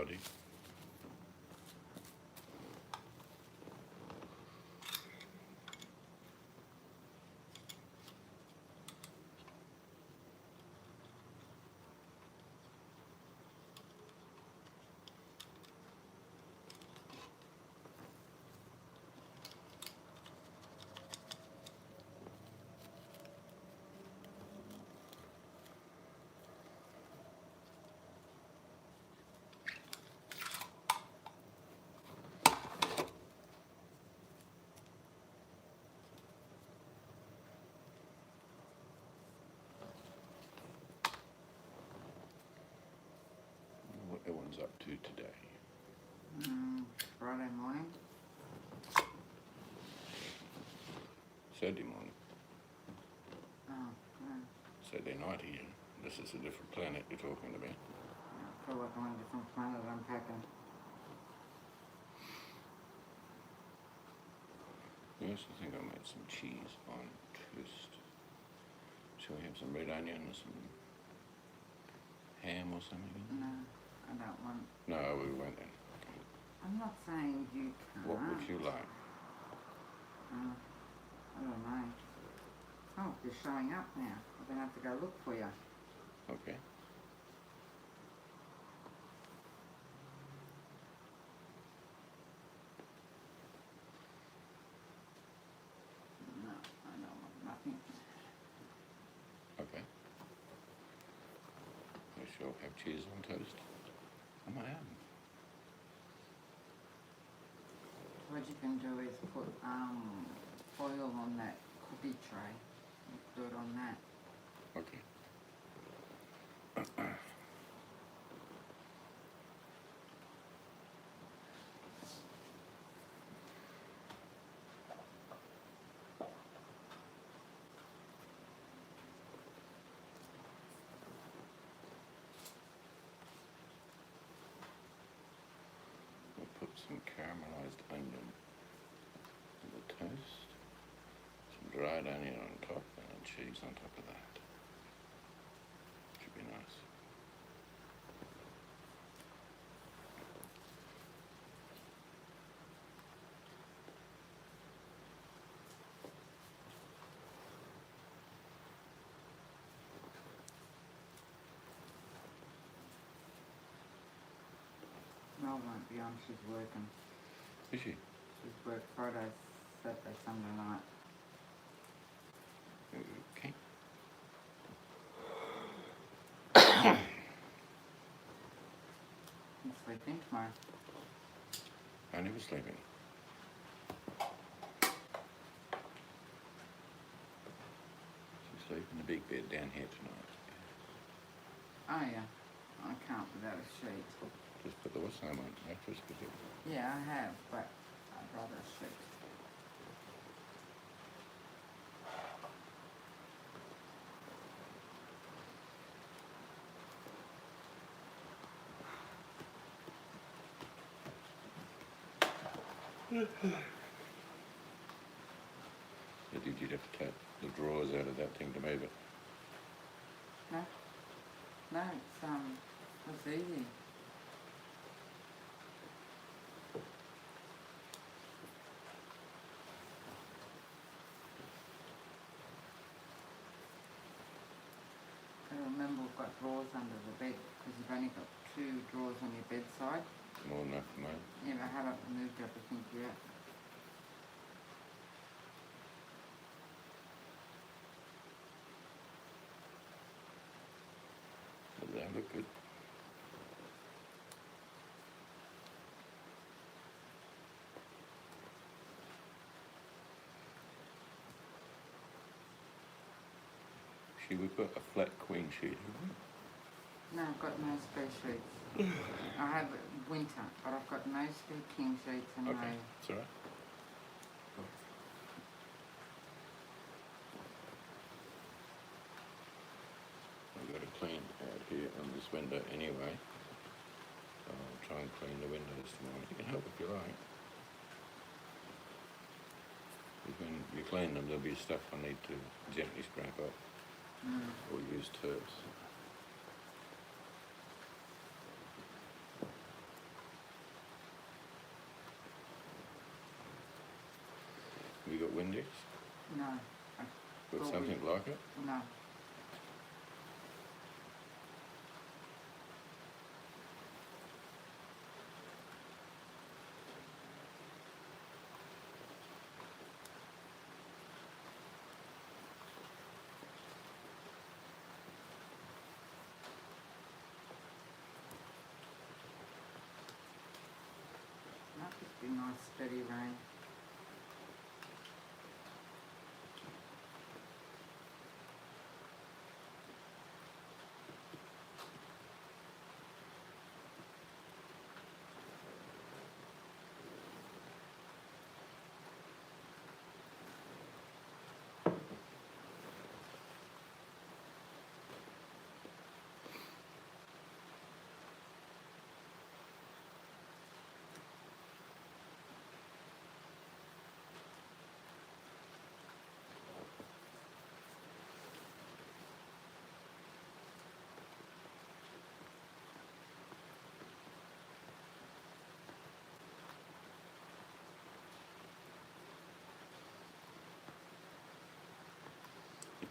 body. What everyone's up to today. Friday morning. Saturday morning. Oh, no. Saturday night here. This is a different planet you're talking about. I feel like I'm on a different planet unpacking. Yes, I think I made some cheese on toast. Shall we have some red onion and some ham or something? No, I don't want... No, we won't then. I'm not saying you can't. What would you like? I don't know. Oh, you're showing up now. I'm going to have to go look for you. Okay. No, I don't want nothing. Okay. We shall have cheese on toast. I might have. What you can do is put foil on that cookie tray. Do it on that. Okay. We'll put some caramelized onion on the toast, some dried onion on top, and then cheese on top of that. Should be nice. Mel won't be on. She's working. Is she? She's worked Friday, Saturday, Sunday night. Okay. I'm sleeping tomorrow. I never sleeping. She's sleeping in the big bed down here tonight. Oh yeah, I can't without a sheet. Just put the what's name on mattress with it. Yeah, I have, but I'd rather a sheet. Did you have to take the drawers out of that thing to move it? No, it's easy. And remember, we've got drawers under the bed because you've only got 2 drawers on your bedside. More than enough for me. Yeah, but I haven't moved everything yet. Does that look good? See, we've got a flat queen sheet, haven't we? No, I've got no spare sheets. I have winter, but I've got no spare king sheets and Okay, no... it's alright. I've got to clean out here on this window anyway. So I'll try and clean the windows tomorrow. You can help if you like. When you clean them, there'll be stuff I need to gently scrape up or use turfs. that Windex? No. I Got thought something like it? No. Might just be nice steady rain.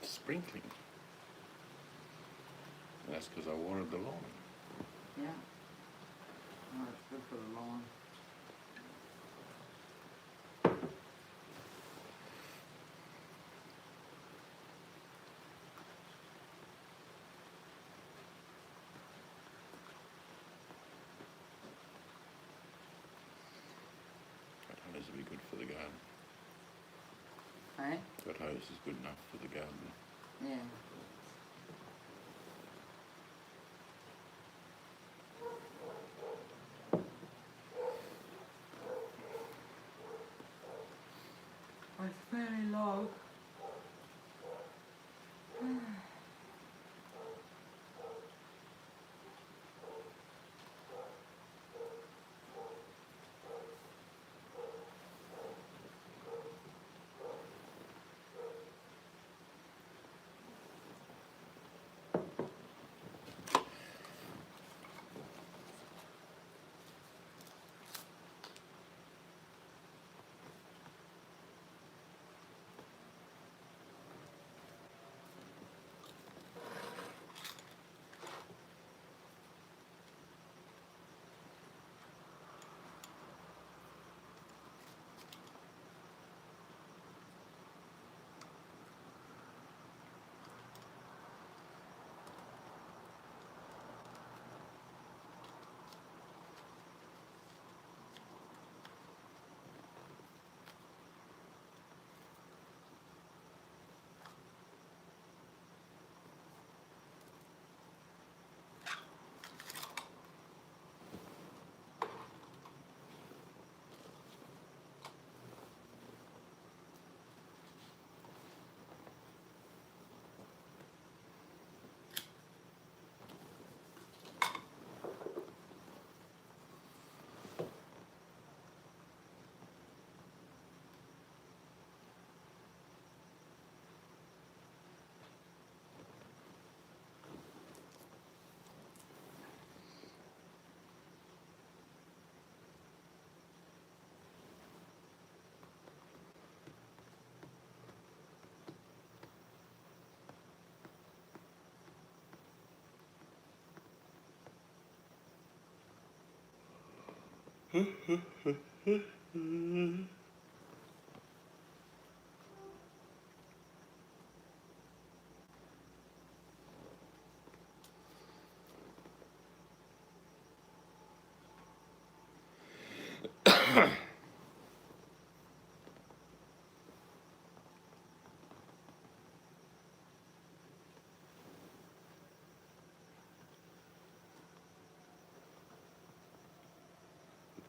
It's sprinkling. And that's because I watered the lawn. Yeah. Oh, it's good for the lawn. That hose will be good for the garden. Hey? That hose is good enough for the garden. Yeah. Oh, it's very long.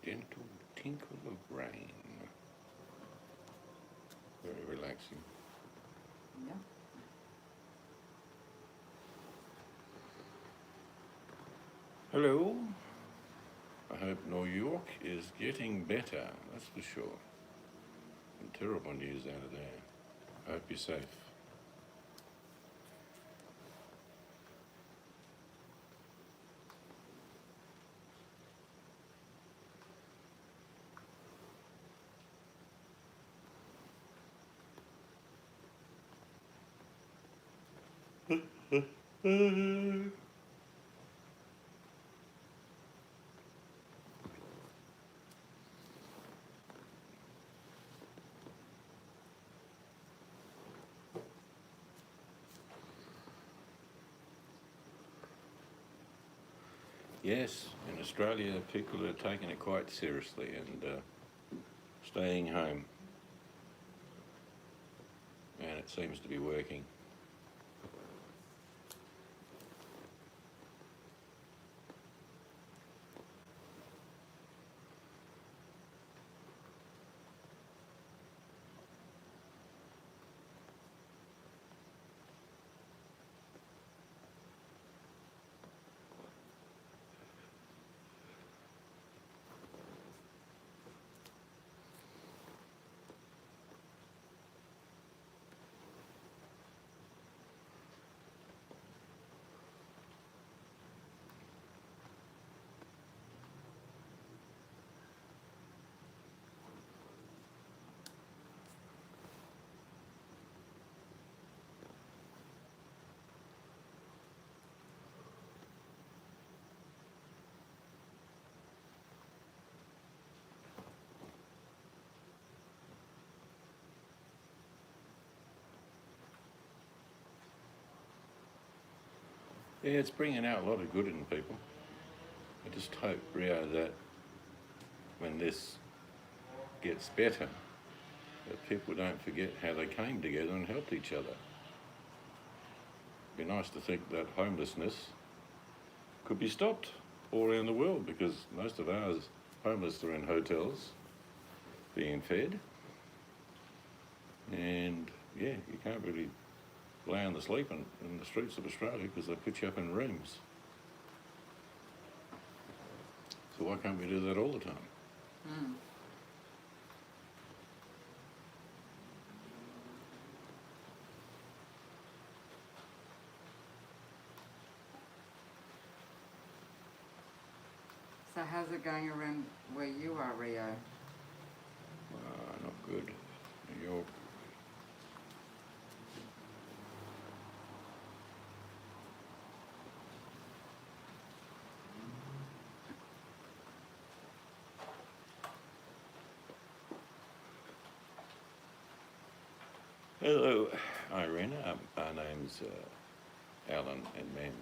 Gentle tinkle of rain. Very relaxing. Yeah. Hello. I hope New York is getting better, that's for sure. And terrible news out of there. I hope you're safe. Yes, in Australia, people are taking it quite seriously and staying home, and it seems to be working. Yeah, it's bringing out a lot of good in people. I just hope, Rio, that when this gets better, that people don't forget how they came together and helped each other. It'd be nice to think that homelessness could be stopped all around the world, because most of ours homeless are in hotels being fed, and yeah, you can't really lay on the sleep in the streets of Australia because they put you up in rooms. So why can't we do that all the time? Mm. So how's it going around where you are, Rio? Not good. New York. Hello, Irina. Our name's Alan and Mandy.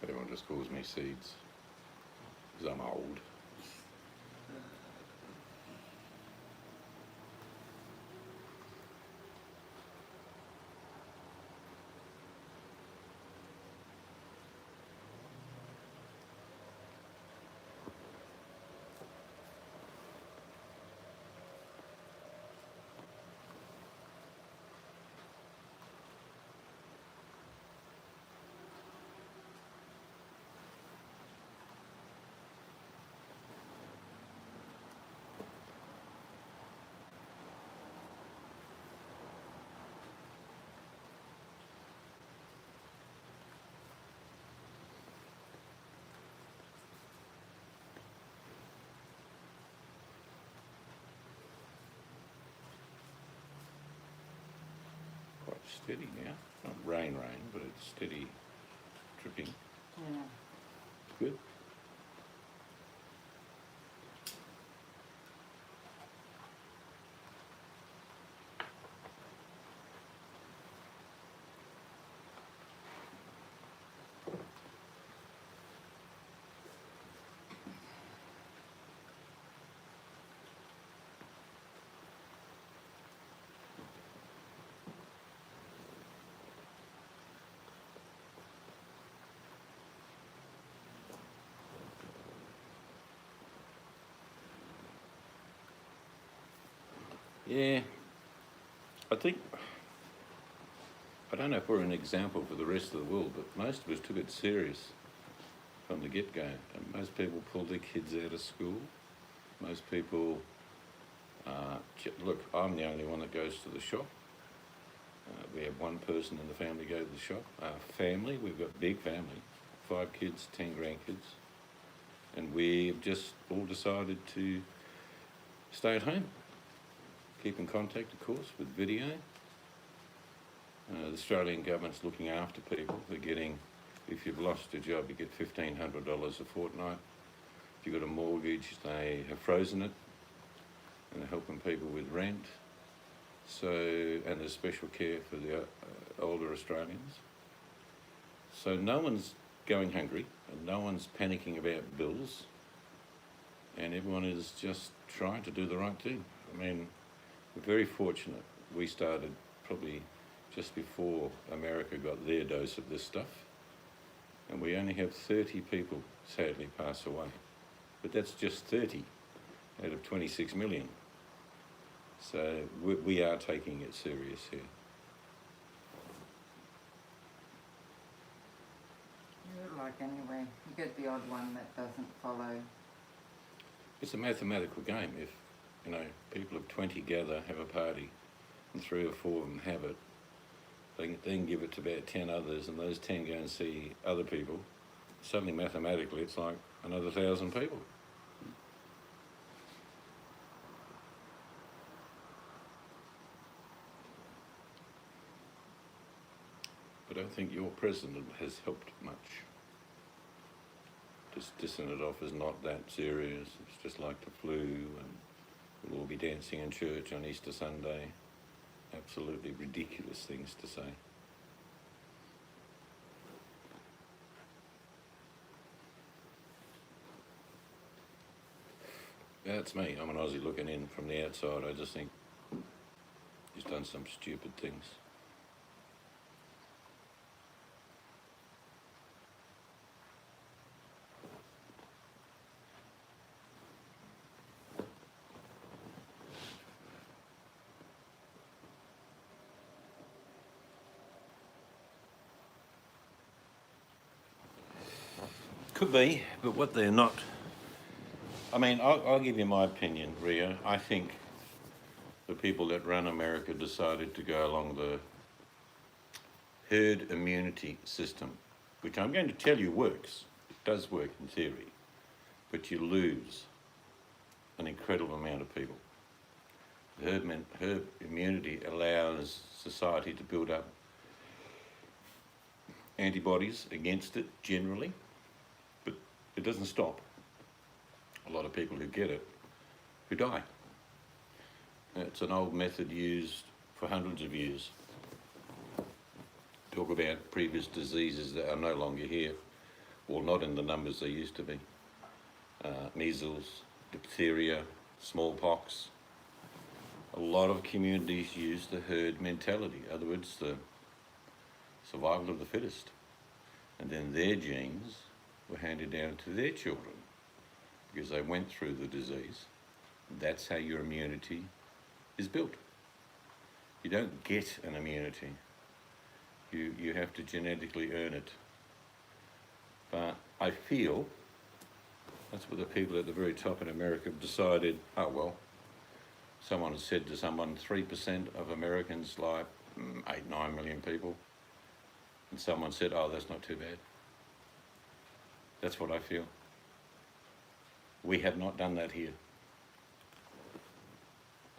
Everyone just calls me Seeds, because I'm old. Quite steady now. Not rain, but it's steady dripping. Yeah. Good. Yeah, I think, I don't know if we're an example for the rest of the world, but most of us took it serious from the get-go. And most people pulled their kids out of school. Most people, look, I'm the only one that goes to the shop. We have one person in the family go to the shop. Our family, we've got a big family, 5 kids, 10 grandkids. And we've just all decided to stay at home. Keep in contact, of course, with video. The Australian government's looking after people. They're getting, if you've lost a job, you get $1,500 a fortnight. If you've got a mortgage, they have frozen it, and they're helping people with rent. So, and there's special care for the older Australians. So no one's going hungry, and no one's panicking about bills, and everyone is just trying to do the right thing. I mean, we're very fortunate. We started probably just before America got their dose of this stuff, and we only have 30 people sadly pass away. But that's just 30 out of 26 million. So we are taking it serious here. Like anyway, you get the odd one that doesn't follow. It's a mathematical game. If, you know, people of 20 gather, have a party, and 3 or 4 of them have it, they can give it to about 10 others, and those 10 go and see other people. Suddenly, mathematically, it's like another 1,000 people. I don't think your president has helped much. Just dissing it off as not that serious. It's just like the flu, and we'll all be dancing in church on Easter Sunday. Absolutely ridiculous things to say. That's me. I'm an Aussie looking in from the outside. I just think he's done some stupid things. Could be, but what they're not... I mean, I'll give you my opinion, Rio. I think the people that run America decided to go along the herd immunity system, which I'm going to tell you works. It does work in theory, but you lose an incredible amount of people. Herd immunity allows society to build up antibodies against it generally, but it doesn't stop a lot of people who get it who die. It's an old method used for hundreds of years. Talk about previous diseases that are no longer here, or not in the numbers they used to be. Measles, diphtheria, smallpox. A lot of communities use the herd mentality, in other words, the survival of the fittest. And then their genes were handed down to their children because they went through the disease. That's how your immunity is built. You don't get an immunity. You have to genetically earn it. But I feel that's what the people at the very top in America have decided, oh well, someone has said to someone 3% of Americans, like 8, 9 million people, and someone said, oh, that's not too bad. That's what I feel. We have not done that here.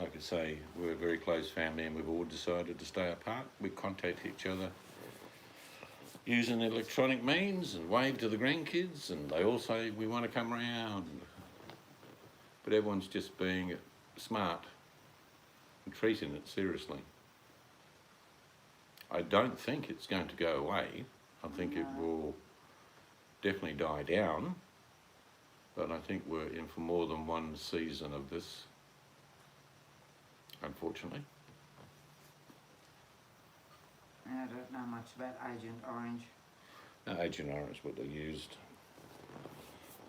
I could say we're a very close family and we've all decided to stay apart. We contact each other using electronic means and wave to the grandkids, and they all say, we want to come round. But everyone's just being smart and treating it seriously. I don't think it's going to go away. I think it will definitely die down, but I think we're in for more than one season of this, unfortunately. I don't know much about Agent Orange. No, Agent Orange is what they used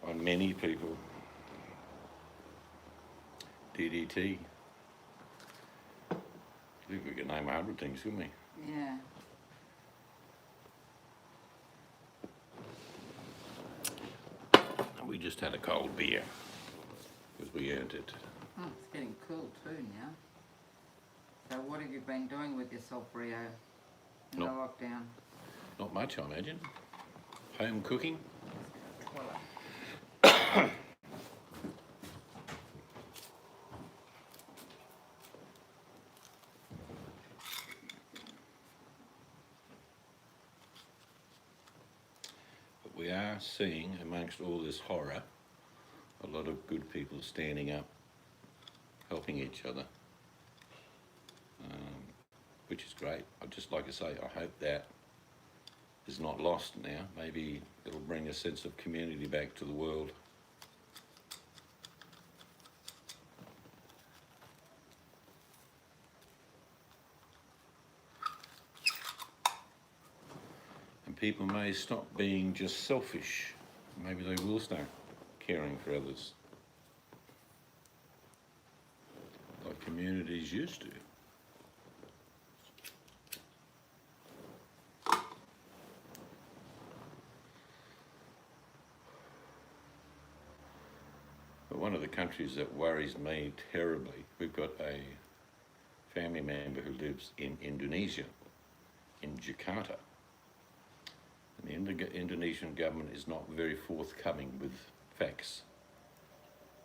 on many people. DDT. I think we could name 100 things, couldn't we? Yeah. We just had a cold beer because we earned it. Oh, it's getting cool too now. So what have you been doing with yourself, Rio, in the lockdown? Not much, I imagine. Home cooking. nice seeing amongst all this horror a lot of good people standing up, helping each other, which is great. I'd just like to say, I hope that is not lost now. Maybe it'll bring a sense of community back to the world. And people may stop being just selfish. Maybe they will start caring for others, like communities used to. But one of the countries that worries me terribly, we've got a family member who lives in Indonesia, in Jakarta. And the Indonesian government is not very forthcoming with facts.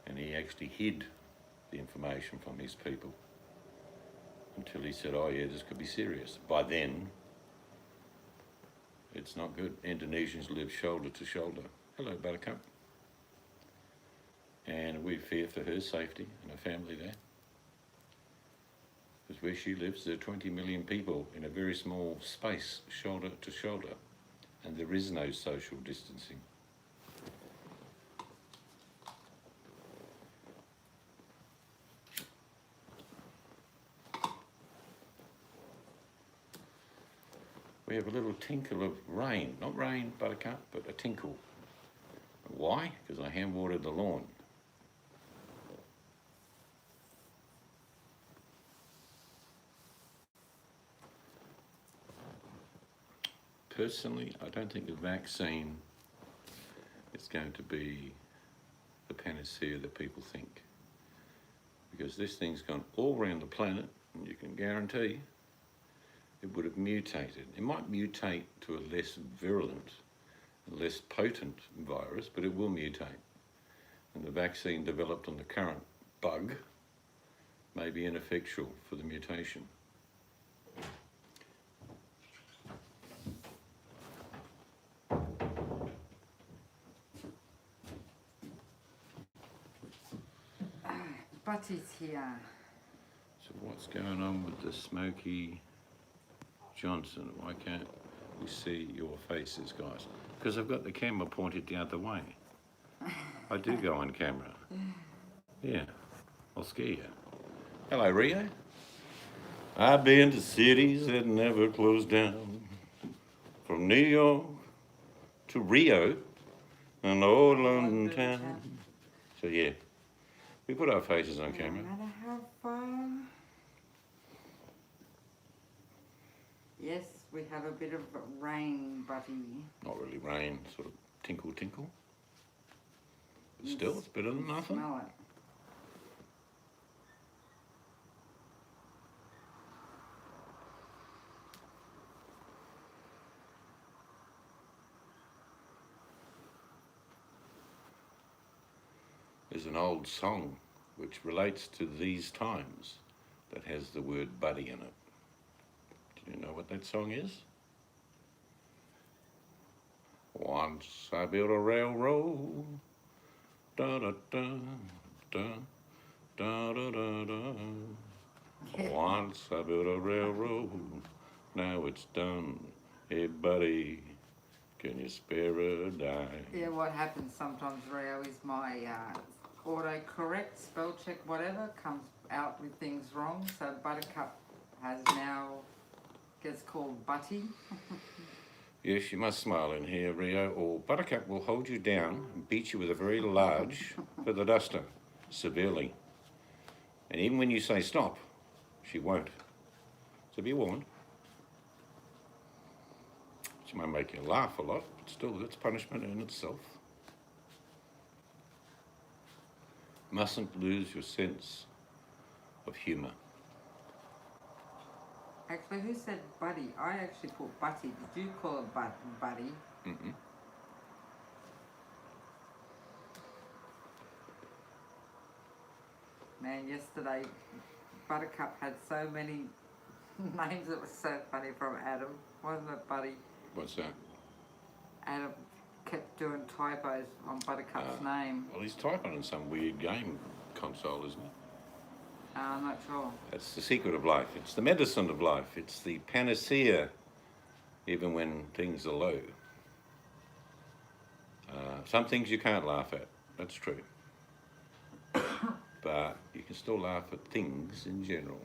And he actually hid the information from his people until he said, oh yeah, this could be serious. By then, it's not good. Indonesians live shoulder to shoulder. Hello, Buttercup. And we fear for her safety and her family there. Because where she lives, there are 20 million people in a very small space, shoulder to shoulder. And there is no social distancing. We have a little tinkle of rain. Not rain, Buttercup, but a tinkle. Why? Because I hand watered the lawn. Personally, I don't think a vaccine is going to be the panacea that people think. Because this thing's gone all around the planet, and you can guarantee it would have mutated. It might mutate to a less virulent, less potent virus, but it will mutate. And the vaccine developed on the current bug may be ineffectual for the mutation. Butty's here. So what's going on with the Smokey Johnson? Why can't we see your faces, guys? Because I've got the camera pointed the other way. I do go on camera. Yeah, I'll scare you. Hello, Rio. I've been to cities that never closed down. From New York to Rio and old London town. So yeah, we put our faces on camera. No matter how far. Yes, we have a bit of rain, Butty. Not really rain, sort of tinkle tinkle. But still, it's better than nothing. Smell it. There's an old song which relates to these times that has the word buddy in it. Do you know what that song is? Once I built a railroad, da da da da da da da da. Once I built a railroad, now it's done. Hey buddy, can you spare a dime? Yeah, what happens sometimes, Rio, is my autocorrect, spell check, whatever, comes out with things wrong. So Buttercup has now gets called Butty. Yes, you must smile in here, Rio, or Buttercup will hold you down and beat you with a very large feather duster, severely. And even when you say stop, she won't. So be warned. She might make you laugh a lot, but still, that's punishment in itself. Mustn't lose your sense of humour. Actually, who said Buddy? I actually put Butty. Did you call it Buddy? Mm-mm. Man, yesterday Buttercup had so many names. It was so funny from Adam, wasn't it, Buddy? What's that? Adam kept doing typos on Buttercup's name. Well, he's typing on some weird game console, isn't he? I'm not sure. That's the secret of life. It's the medicine of life. It's the panacea, even when things are low. Some things you can't laugh at. That's true. But you can still laugh at things in general.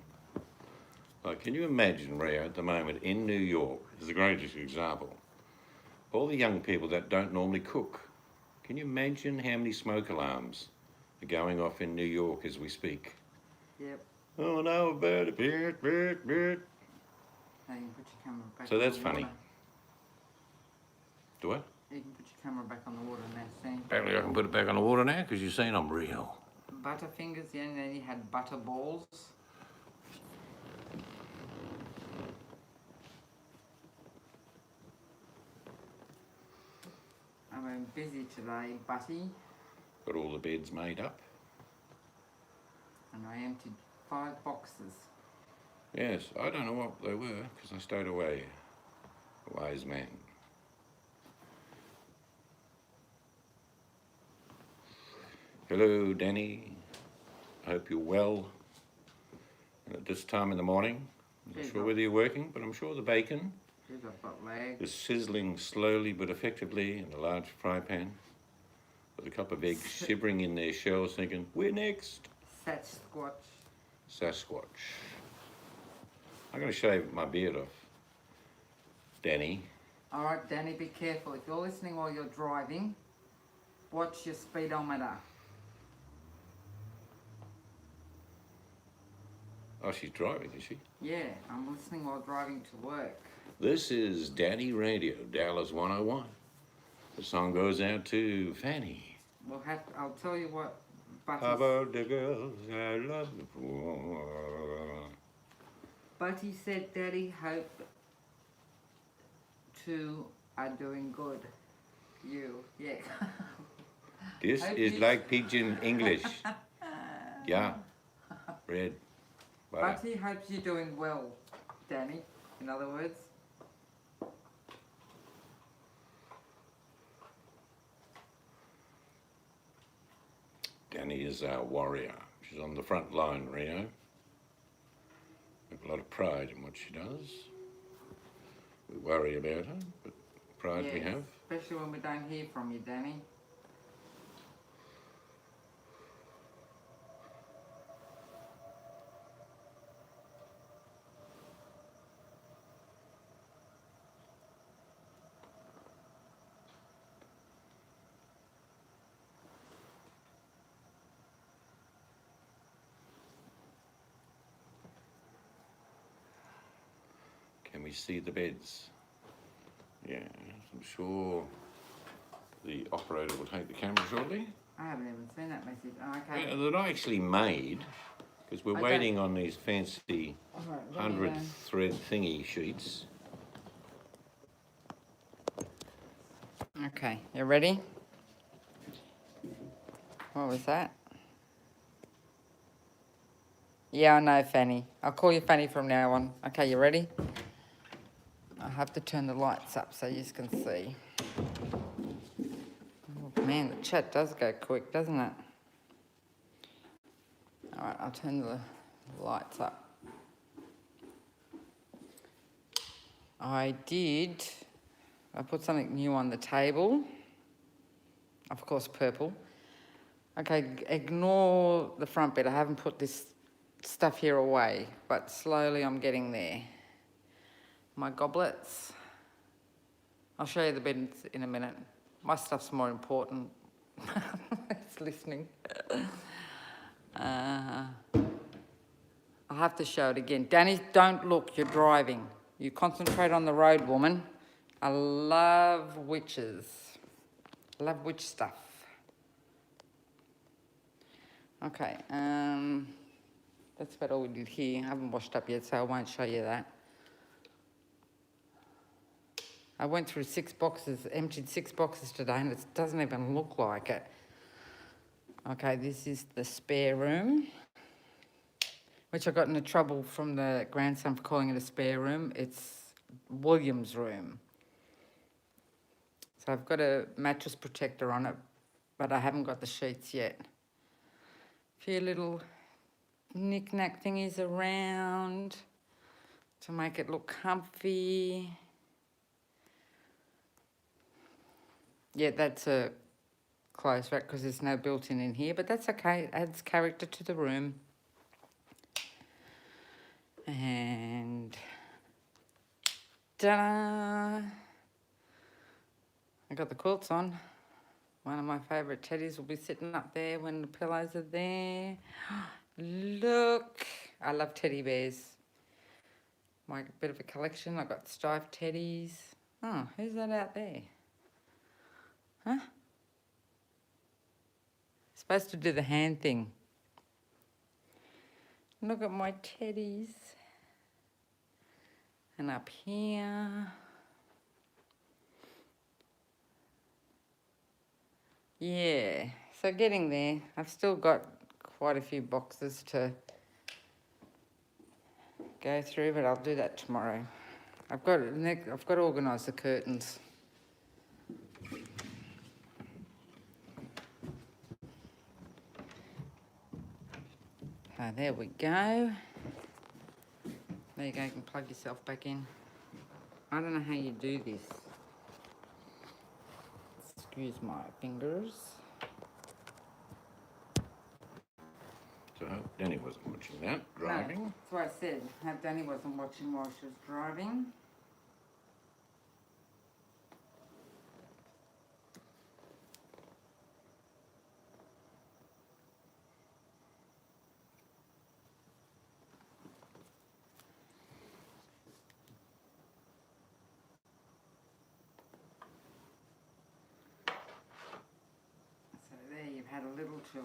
Like, can you imagine, Rio, at the moment in New York, is the greatest example, all the young people that don't normally cook. Can you imagine how many smoke alarms are going off in New York as we speak? Yep. Oh no, bird, bird, bird, bird. Now you can put your camera back So on that's the funny. water. Do what? You can put your camera back on the water now, see? Apparently I can put it back on the water now because you've seen I'm real. Butterfingers, yeah, and then you had butter balls. I've been busy today, Butty, Got all the beds made up. and I emptied 5 boxes. Yes, I don't know what they were because I stayed away. A wise man. Hello, Danny. I hope you're well. And at this time in the morning, I'm not Cheers, sure Rob. whether you're working, but I'm sure the bacon Here's I've got legs. is sizzling slowly but effectively in a large fry pan with a couple of eggs shivering in their shells thinking, we're next. Sasquatch. Sasquatch. I'm going to shave my beard off, Danny. Alright, Danny, be careful. If you're listening while you're driving, watch your speedometer. Oh, she's driving, is she? Yeah, I'm listening while driving to work. This is Danny Radio, Dallas 101. The song goes out to Fanny. I'll tell you what, How Butty, about the girls I love before? Butty said, Daddy, hope two are doing good. You, yeah. This Hope is you- like pidgin English. Yeah. Red. Butter. Butty hopes you're doing well, Danny, in other words. Danny is our warrior. She's on the front line, Rio. We have a lot of pride in what she does. We worry about her, but pride we Yes, have. especially when we don't hear from you, Danny. Can we see the beds? Yes, I'm sure the operator will take the camera shortly. I haven't even seen that message. Oh, okay. Yeah, they're not actually made because we're Okay. waiting on these fancy Alright, let me 100 thread thingy sheets. Okay, you ready? What was that? Yeah, I know, Fanny. I'll call you Fanny from now on. Okay, you ready? I have to turn the lights up so you can see. Oh, man, the chat does go quick, doesn't it? All right, I'll turn the lights up. I put something new on the table. Of course, purple. Okay, ignore the front bit. I haven't put this stuff here away, but slowly I'm getting there. My goblets. I'll show you the bed in a minute. My stuff's more important. It's listening. I'll have to show it again. Danny, don't look, you're driving. You concentrate on the road, woman. I love witches. I love witch stuff. Okay, that's about all we did here. I haven't washed up yet, so I won't show you that. I went through 6 boxes, emptied 6 boxes today, and it doesn't even look like it. Okay, this is the spare room, which I got into trouble from the grandson for calling it a spare room. It's William's room. Actually, I've got a mattress protector on it, but I haven't got the sheets yet. A few little knick-knack thingies around to make it look comfy. Yeah, that's a clothes rack because there's no built-in in here, but that's okay. It adds character to the room. And ta-da! I got the quilts on. One of my favourite teddies will be sitting up there when the pillows are there. Look! I love teddy bears. My bit of a collection. I got striped teddies. Oh, who's that out there? Huh? Supposed to do the hand thing. Look at my teddies. And up here. Yeah, so getting there. I've still got quite a few boxes to go through, but I'll do that tomorrow. I've got to organise the curtains. So there we go. There you go, you can plug yourself back in. I don't know how you do this. Excuse my fingers. So I hope Danny wasn't watching that, driving. No, that's what I said. I hope Danny wasn't watching while she was driving. So there you've had a little tour.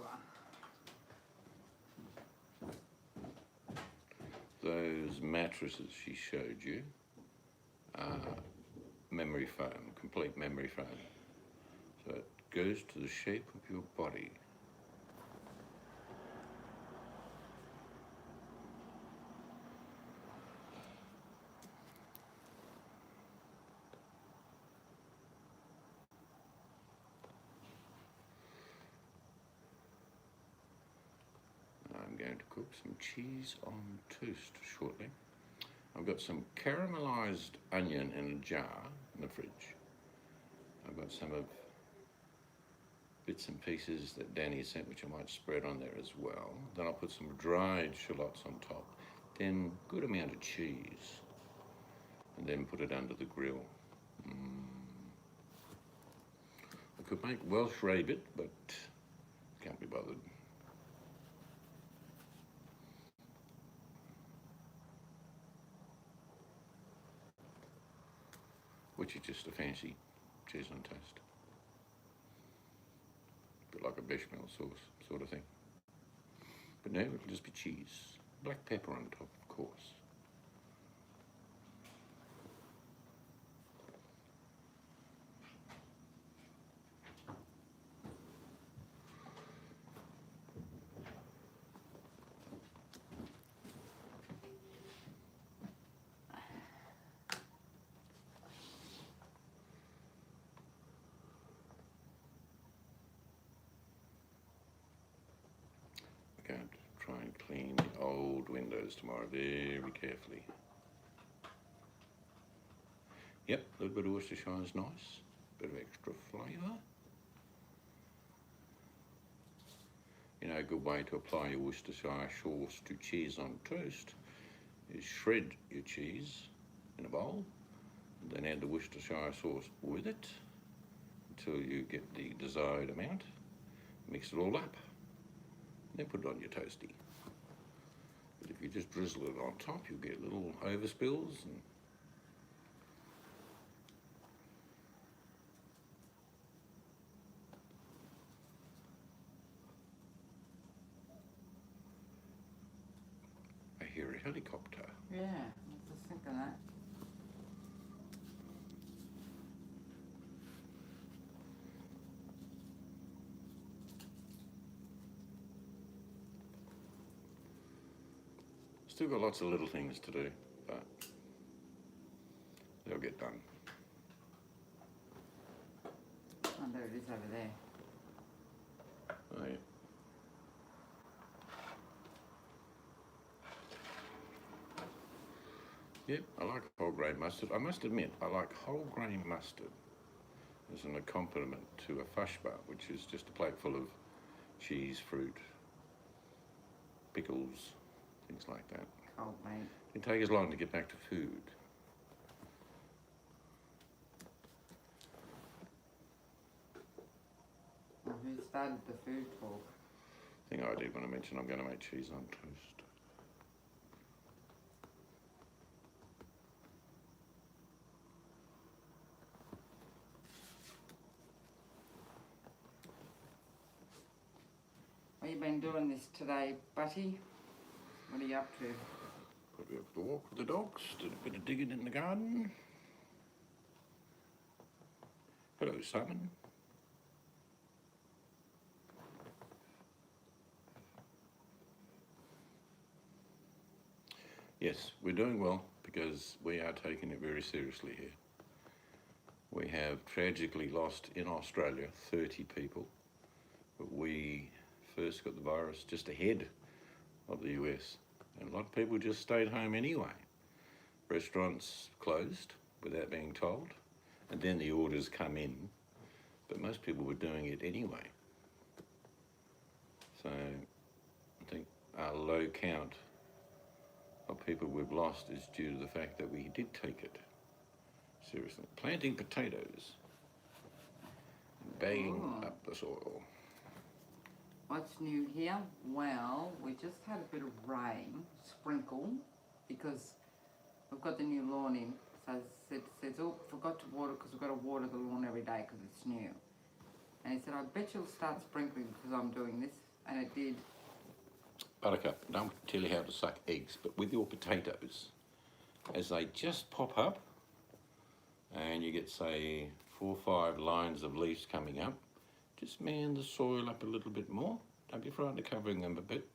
Those mattresses she showed you are memory foam, complete memory foam. So it goes to the shape of your body. I'm going to cook some cheese on toast shortly. I've got some caramelized onion in a jar in the fridge. I've got some of bits and pieces that Danny sent, which I might spread on there as well. Then I'll put some dried shallots on top. Then good amount of cheese. And then put it under the grill. I could make Welsh rabbit, but can't be bothered. Which is just a fancy cheese on toast. Bit like a bechamel sauce sort of thing. But no, it'll just be cheese. Black pepper on top, of course. I'm going to try and clean the old windows tomorrow very carefully. Yep, a little bit of Worcestershire is nice. Bit of extra flavour. You know, a good way to apply your Worcestershire sauce to cheese on toast is shred your cheese in a bowl, and then add the Worcestershire sauce with it until you get the desired amount. Mix it all up, then put it on your toasty. But if you just drizzle it on top, you'll get little overspills. And I hear a helicopter. Yeah, I was just thinking that. Still got lots of little things to do, but they'll get done. There it is over there. Oh, yeah. Yep, I like whole grain mustard. I must admit, I like whole grain mustard as an accompaniment to a fashbar, which is just a plate full of cheese, fruit, pickles, things like that. Cold meat. It take as long to get back to food. Well, who started the food talk? Thing I did when I mentioned I'm going to make cheese on toast. What have you been doing this today, Butty? What are you up to? Got a bit of a walk with the dogs, did a bit of digging in the garden. Hello, Simon. Yes, we're doing well because we are taking it very seriously here. We have tragically lost in Australia 30 people, but we first got the virus just ahead of the US, and a lot of people just stayed home anyway. Restaurants closed without being told, and then the orders come in, but most people were doing it anyway. So I think our low count of people we've lost is due to the fact that we did take it seriously. Planting potatoes, bagging up the soil. What's new here? Well, we just had a bit of rain, sprinkle, because we've got the new lawn in. So it says, oh, forgot to water because we've got to water the lawn every day because it's new. And he said, I bet you'll start sprinkling because I'm doing this. And it did. Buttercup, don't tell you how to suck eggs, but with your potatoes, as they just pop up, and you get, say, 4 or 5 lines of leaves coming up, just man the soil up a little bit more. Don't be frightened of covering them a bit.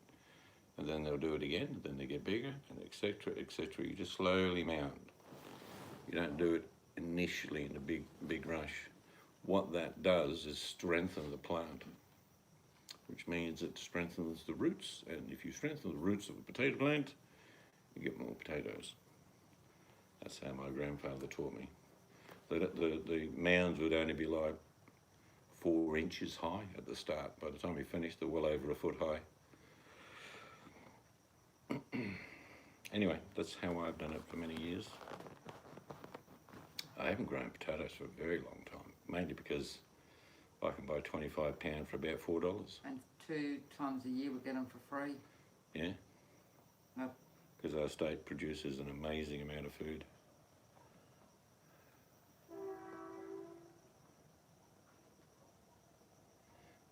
And then they'll do it again, and then they get bigger, and etc., etc. You just slowly mound. You don't do it initially in a big rush. What that does is strengthen the plant, which means it strengthens the roots. And if you strengthen the roots of a potato plant, you get more potatoes. That's how my grandfather taught me. The mounds would only be like 4 inches high at the start. By the time we finished, they're well over 1 foot high. Anyway, that's how I've done it for many years. I haven't grown potatoes for a very long time, mainly because I can buy £25 for about $4. And 2 times a year we get them for free. Yeah. Yep. Because our state produces an amazing amount of food.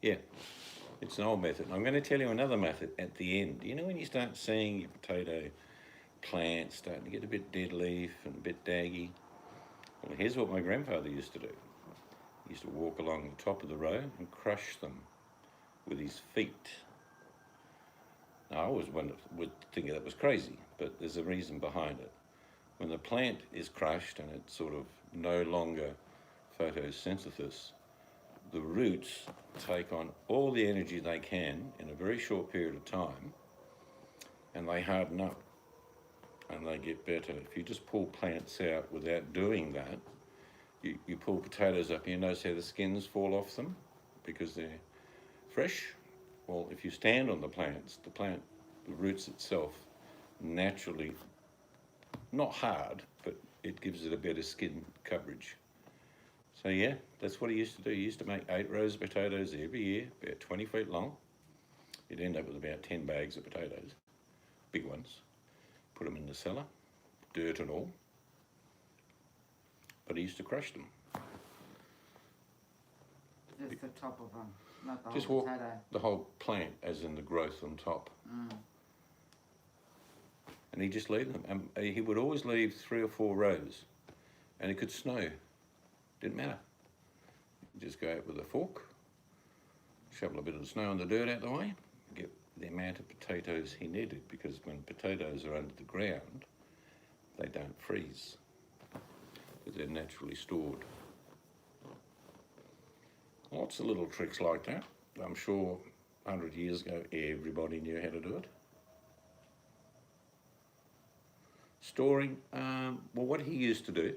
Yeah, it's an old method. I'm going to tell you another method at the end. You know when you start seeing your potato plants starting to get a bit dead leaf and a bit daggy? Well, here's what my grandfather used to do. He used to walk along the top of the row and crush them with his feet. Now, I always would think that was crazy, but there's a reason behind it. When the plant is crushed and it's sort of no longer photosynthesis, the roots take on all the energy they can in a very short period of time, and they harden up and they get better. If you just pull plants out without doing that, you pull potatoes up and you notice how the skins fall off them because they're fresh. Well, if you stand on the plants, the roots itself naturally, not hard, but it gives it a better skin coverage. So yeah, that's what he used to do. He used to make 8 rows of potatoes every year, about 20 feet long. You'd end up with about 10 bags of potatoes, big ones. Put them in the cellar, dirt and all. But he used to crush them. Just the top of them, not the Just whole walk potato. the whole plant, as in the growth on top. And he'd just leave them. And he would always leave 3 or 4 rows. And it could snow. Didn't matter. You just go out with a fork, shovel a bit of the snow and the dirt out the way, get the amount of potatoes he needed, because when potatoes are under the ground, they don't freeze, but they're naturally stored. Lots of little tricks like that. I'm sure 100 years ago everybody knew how to do it. Storing, well, what he used to do,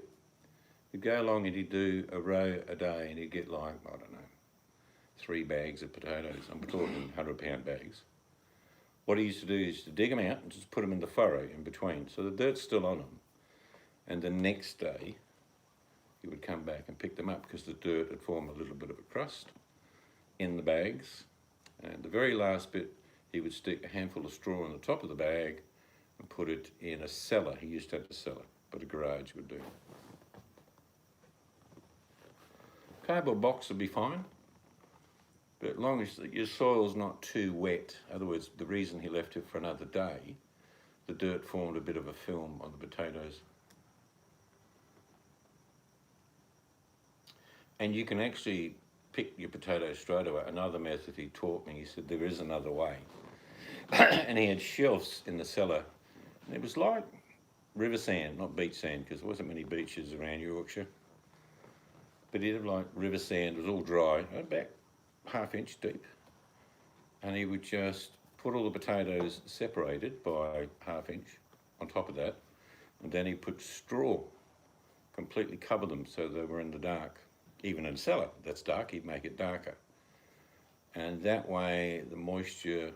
he'd go along and he'd do a row a day and he'd get like, I don't know, 3 bags of potatoes. I'm talking 100-pound bags. What he used to do is to dig them out and just put them in the furrow in between, so the dirt's still on them. And the next day, he would come back and pick them up because the dirt had formed a little bit of a crust in the bags. And the very last bit, he would stick a handful of straw on the top of the bag and put it in a cellar. He used to have a cellar, but a garage would do. Cardboard box would be fine, but as long as your soil's not too wet. In other words, the reason he left it for another day, the dirt formed a bit of a film on the potatoes. And you can actually pick your potatoes straight away. Another method he taught me, he said there is another way. And he had shelves in the cellar. And it was like river sand, not beach sand, because there wasn't many beaches around Yorkshire. But he'd have like river sand, it was all dry, about ½ inch deep. And he would just put all the potatoes separated by ½ inch on top of that. And then he'd put straw, completely cover them so they were in the dark. Even in a cellar that's dark, he'd make it darker. And that way the moisture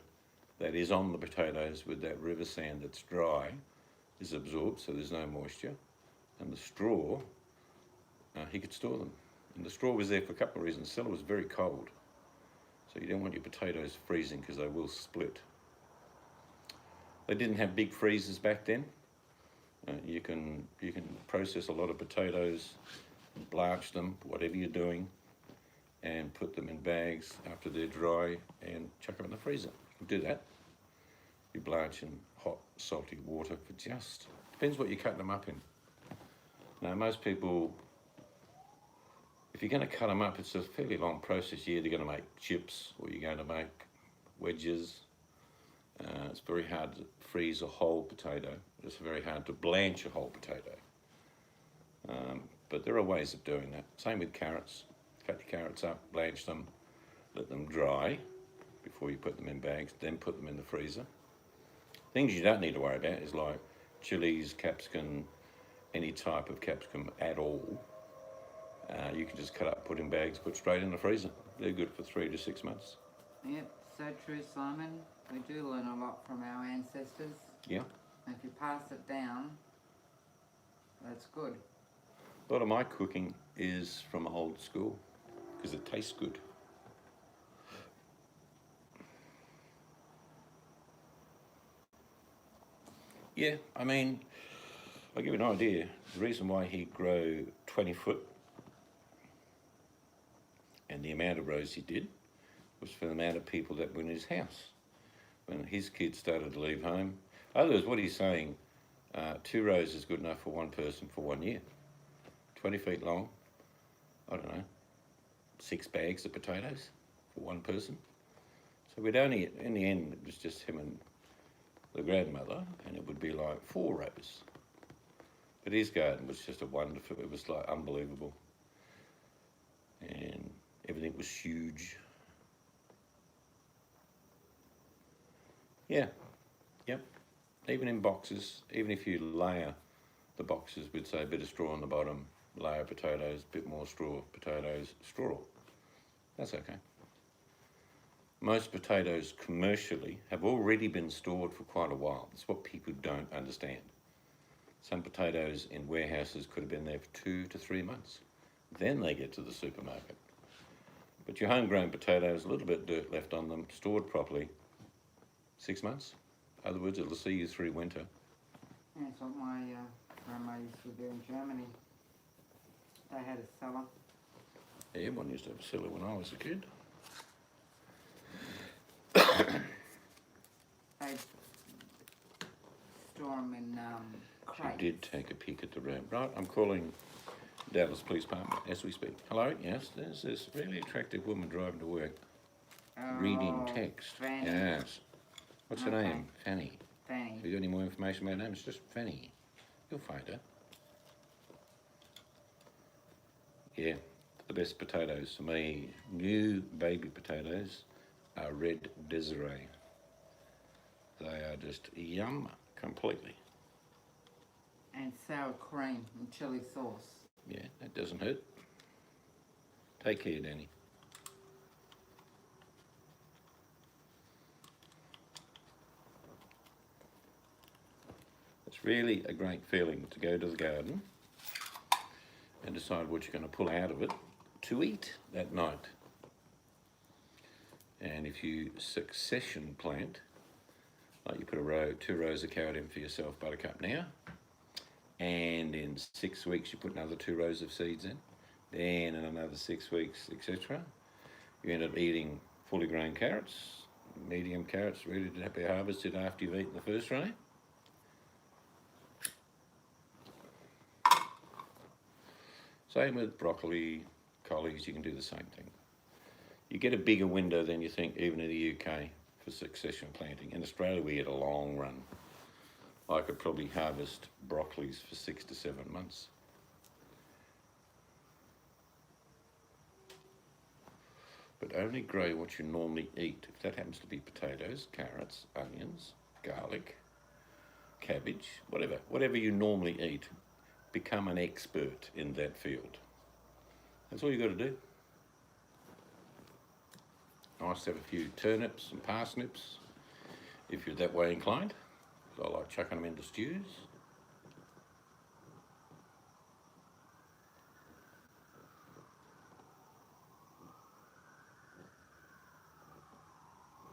that is on the potatoes with that river sand that's dry is absorbed, so there's no moisture. And the straw, he could store them. And the straw was there for a couple of reasons. The cellar was very cold, so you don't want your potatoes freezing because they will split. They didn't have big freezers back then. You can process a lot of potatoes, blanch them, whatever you're doing, and put them in bags after they're dry and chuck them in the freezer. You can do that. You blanch in hot, salty water for just, depends what you're cutting them up in. Now, most people, if you're going to cut them up, it's a fairly long process. You're either going to make chips or you're going to make wedges. It's very hard to freeze a whole potato. It's very hard to blanch a whole potato. But there are ways of doing that. Same with carrots. Cut your carrots up, blanch them, let them dry before you put them in bags, then put them in the freezer. Things you don't need to worry about is like chilies, capsicum, any type of capsicum at all. You can just cut up, put in bags, put straight in the freezer. They're good for 3 to 6 months. Yep, so true, Simon. We do learn a lot from our ancestors. Yeah. And if you pass it down, that's good. A lot of my cooking is from old school because it tastes good. Yeah, I mean, I'll give you an idea. The reason why he'd grow 20 foot and the amount of rows he did was for the amount of people that were in his house. When his kids started to leave home, in other words, what he's saying, 2 rows is good enough for one person for 1 year. 20 feet long, I don't know, 6 bags of potatoes for one person. So we'd only, in the end, it was just him and the grandmother, and it would be like 4 rows. But his garden was just a wonderful, it was like unbelievable. And everything was huge. Yeah, yep. Even in boxes, even if you layer the boxes with, say, a bit of straw on the bottom, layer potatoes, a bit more straw, potatoes, straw. That's okay. Most potatoes commercially have already been stored for quite a while. That's what people don't understand. Some potatoes in warehouses could have been there for 2 to 3 months. Then they get to the supermarket. But your homegrown potatoes, a little bit of dirt left on them, stored properly, 6 months. In other words, it'll see you through winter. Yeah, that's what my grandma used to do in Germany. They had a cellar. Yeah, everyone used to have a cellar when I was a kid. They'd store them in She crates. did take a peek at the room. Right, I'm calling Dallas Police Department as we speak. Hello, yes, there's this really attractive woman driving to work, reading text. Fanny. Yes. What's her Okay. name? Fanny. Fanny. Have you got any more information about her name? It's just Fanny. You'll find her. Yeah, The best potatoes to me, new baby potatoes, are Red Desiree. They are just yum completely. And sour cream and chili sauce. Yeah, that doesn't hurt. Take care, Danny. It's really a great feeling to go to the garden and decide what you're going to pull out of it to eat that night. And if you succession plant, like you put two rows of carrot in for yourself, Buttercup, now, and in 6 weeks you put another 2 rows of seeds in, then in another 6 weeks, etc., you end up eating fully grown carrots, medium carrots ready to be harvested after you've eaten the first row. Same with broccoli, collies, you can do the same thing. You get a bigger window than you think, even in the UK, for succession planting. In Australia, we get a long run. I could probably harvest broccolis for 6 to 7 months. But only grow what you normally eat. If that happens to be potatoes, carrots, onions, garlic, cabbage, whatever you normally eat, become an expert in that field. That's all you got to do. Nice to have a few turnips and parsnips, if you're that way inclined. I like chucking them into stews.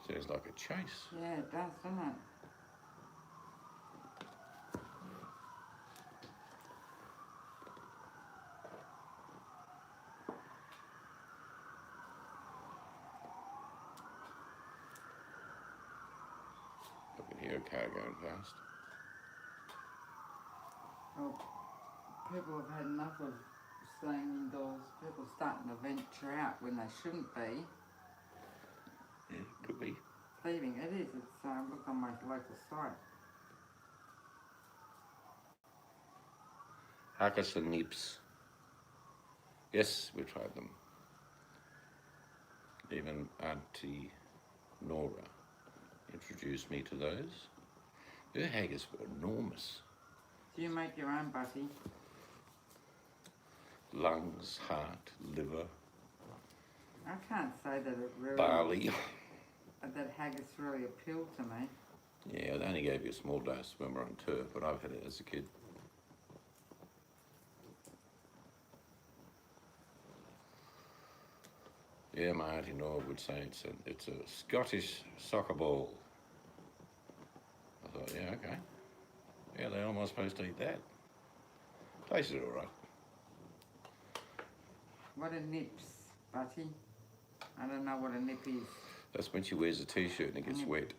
Sounds like a chase. Yeah, it does, doesn't it? I can hear a car going past. Well, people have had enough of staying indoors. People are starting to venture out when they shouldn't be. Yeah, could be. Thieving, it is. It's look on my local site. Haggis and nips. Yes, we tried them. Even Auntie Nora introduced me to those. Her haggis were enormous. Do you make your own, Butty? Lungs, heart, liver, I can't say that it really... barley. That haggis really appealed to me. Yeah, they only gave you a small dose when we were on tour, but I've had it as a kid. Yeah, my auntie Nora would say it's a Scottish soccer ball. I thought, yeah, okay. Yeah, they're almost supposed to eat that. Tasted all right. What are nips, Butty? I don't know what a nip is. That's when she wears a t-shirt and it gets wet.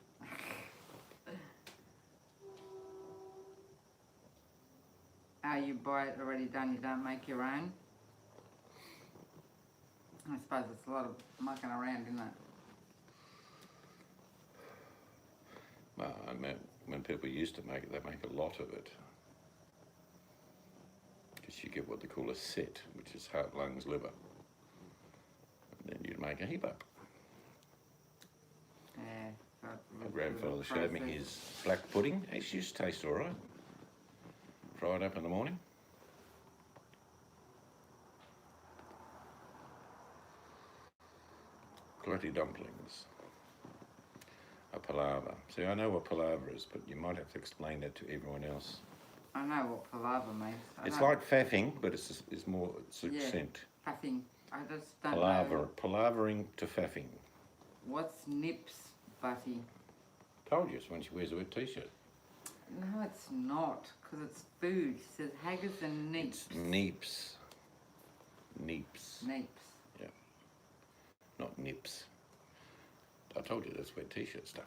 You buy it already done, you don't make your own? I suppose it's a lot of mucking around, isn't it? Well, I mean, when people used to make it, they make a lot of it. Because you get what they call a set, which is heart, lungs, liver. And then you'd make a heap up. Yeah. My grandfather showed me his black pudding. It used to taste all right. Fry it up in the morning. Clotty dumplings. A palaver. See, I know what palaver is, but you might have to explain that to everyone else. I know what palaver means. It's like faffing, but it's more succinct. Yeah, faffing. I just don't know. Palavering to faffing. What's nips, Butty? Told you, it's when she wears a wet t-shirt. No, it's not, because it's food. It says haggis and neeps. It's neeps. Neeps. Neeps. Yeah. Not nips. I told you that's wet t-shirt stuff.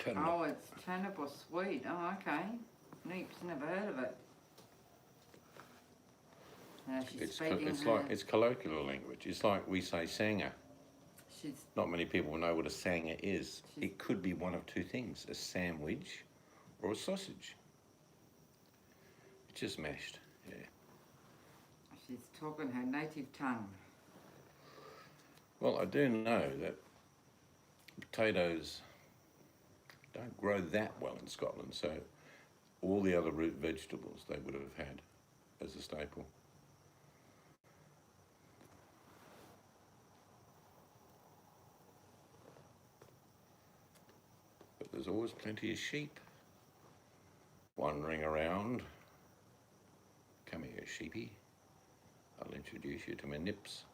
Turnip. Oh, it's turnip or sweet. Oh, okay. Neeps, never heard of it. She's It's speaking it's her. like it's colloquial language. It's like we say sanger. She's Not many people know what a sanger is. She's- It could be one of two things: a sandwich or a sausage. It's just mashed. Yeah. she's talking her native tongue. Well, I do know that potatoes don't grow that well in Scotland, so all the other root vegetables they would have had as a staple. But there's always plenty of sheep wandering around. Come here, sheepy. I'll introduce you to my nips.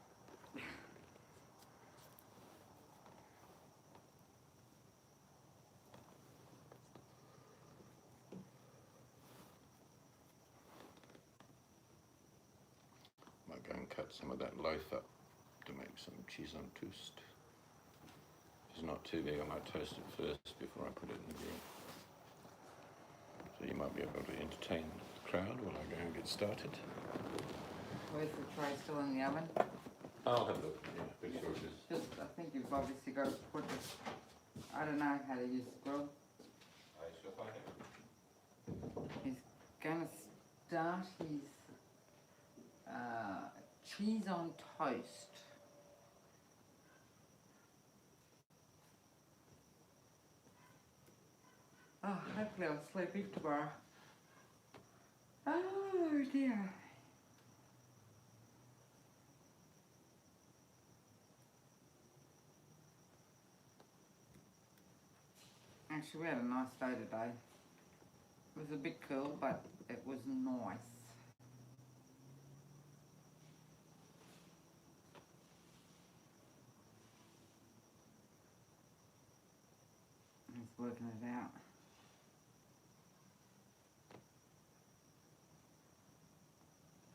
Might go and cut some of that loaf up to make some cheese on toast. It's not too big. I might toast it first before I put it in the grill. So you might be able to entertain the crowd while I go and get started. Where's the tray still in the oven? I'll have a look. Yeah, pretty sure it is. Just, I think you've obviously got to put it. I don't know how to use the grill. I shall find out. He's going to start his cheese on toast. Oh, hopefully I'll sleep in tomorrow. Oh dear. Actually, we had a nice day today. It was a bit cool, but it was nice. He's working it out.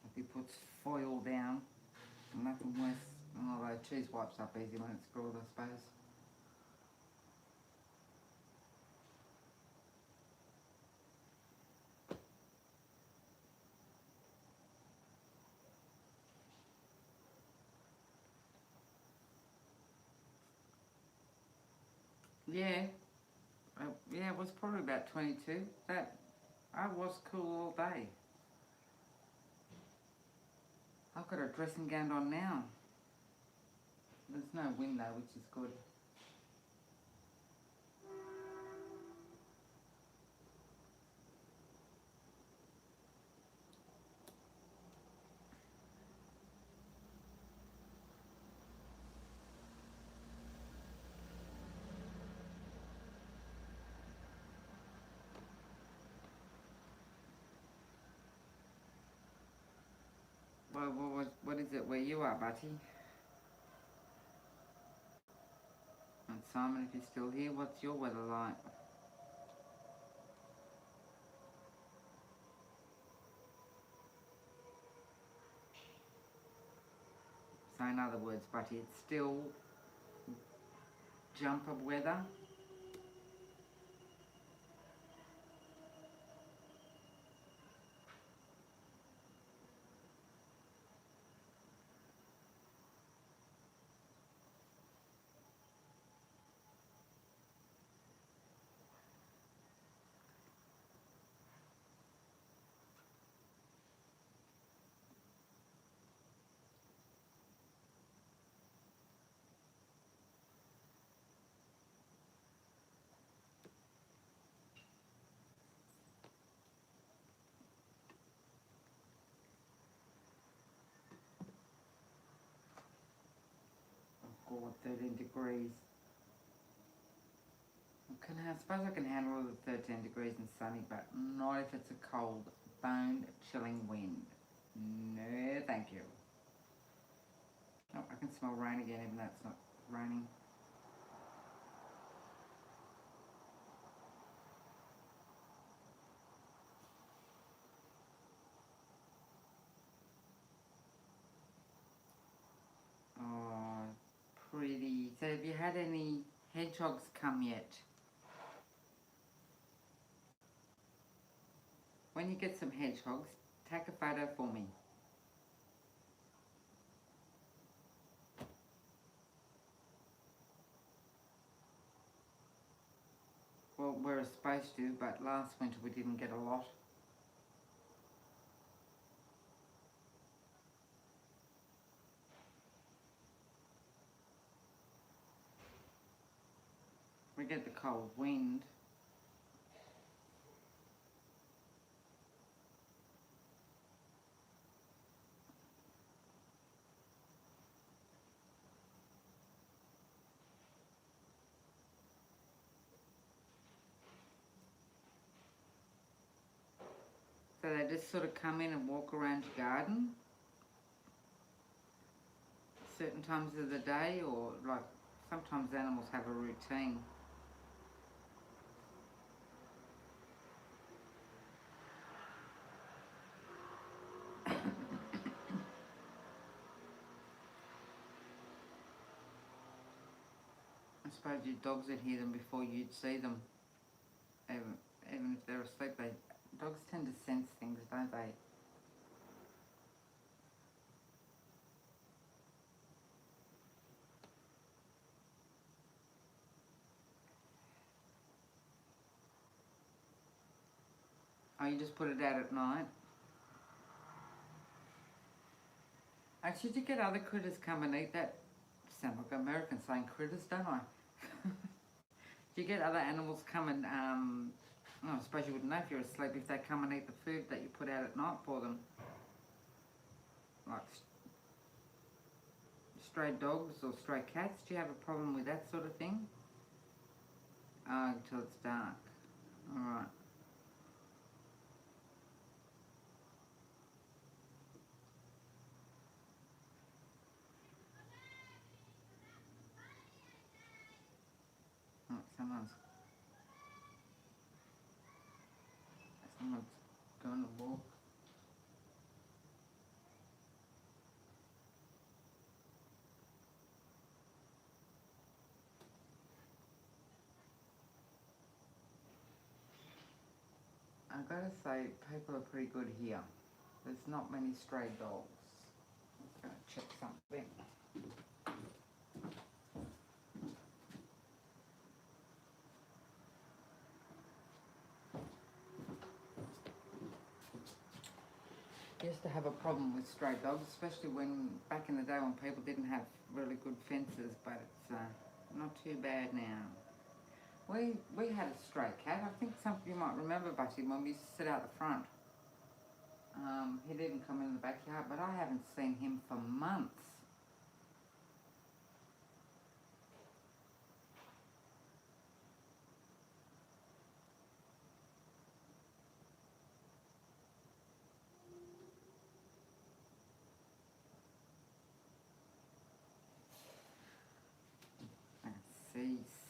If he puts foil down, nothing worse. Although cheese wipes up easy when it's grilled, I suppose. Yeah. Yeah, it was probably about 22. I was cool all day. I've got a dressing gown on now. There's no wind though, which is good. Well, what is it where you are, Butty? And Simon, if you're still here, what's your weather like? So in other words, Butty, it's still jumper weather. Or 13 degrees. I suppose I can handle the 13 degrees and sunny, but not if it's a cold, bone-chilling wind. No, thank you. Oh, I can smell rain again, even though it's not raining. Oh, pretty. So have you had any hedgehogs come yet? when you get some hedgehogs, take a photo for me. Well, we're supposed to, but last winter we didn't get a lot. We get the cold wind. So they just sort of come in and walk around your garden certain times of the day, or like sometimes animals have a routine. I suppose your dogs would hear them before you'd see them. Even if they're asleep, dogs tend to sense things, don't they? Oh, you just put it out at night? Actually, did you get other critters come and eat that? Sound like American saying critters, don't I? Do you get other animals come and, I suppose you wouldn't know if you're asleep if they come and eat the food that you put out at night for them. Like stray dogs or stray cats, do you have a problem with that sort of thing? Oh, until it's dark. Alright. Oh, someone's going to walk. I've got to say, people are pretty good here. There's not many stray dogs. I'm going to check something. I used to have a problem with stray dogs, especially back in the day when people didn't have really good fences, but it's not too bad now. We had a stray cat. I think some of you might remember Buddy when we used to sit out the front. He didn't come in the backyard, but I haven't seen him for months.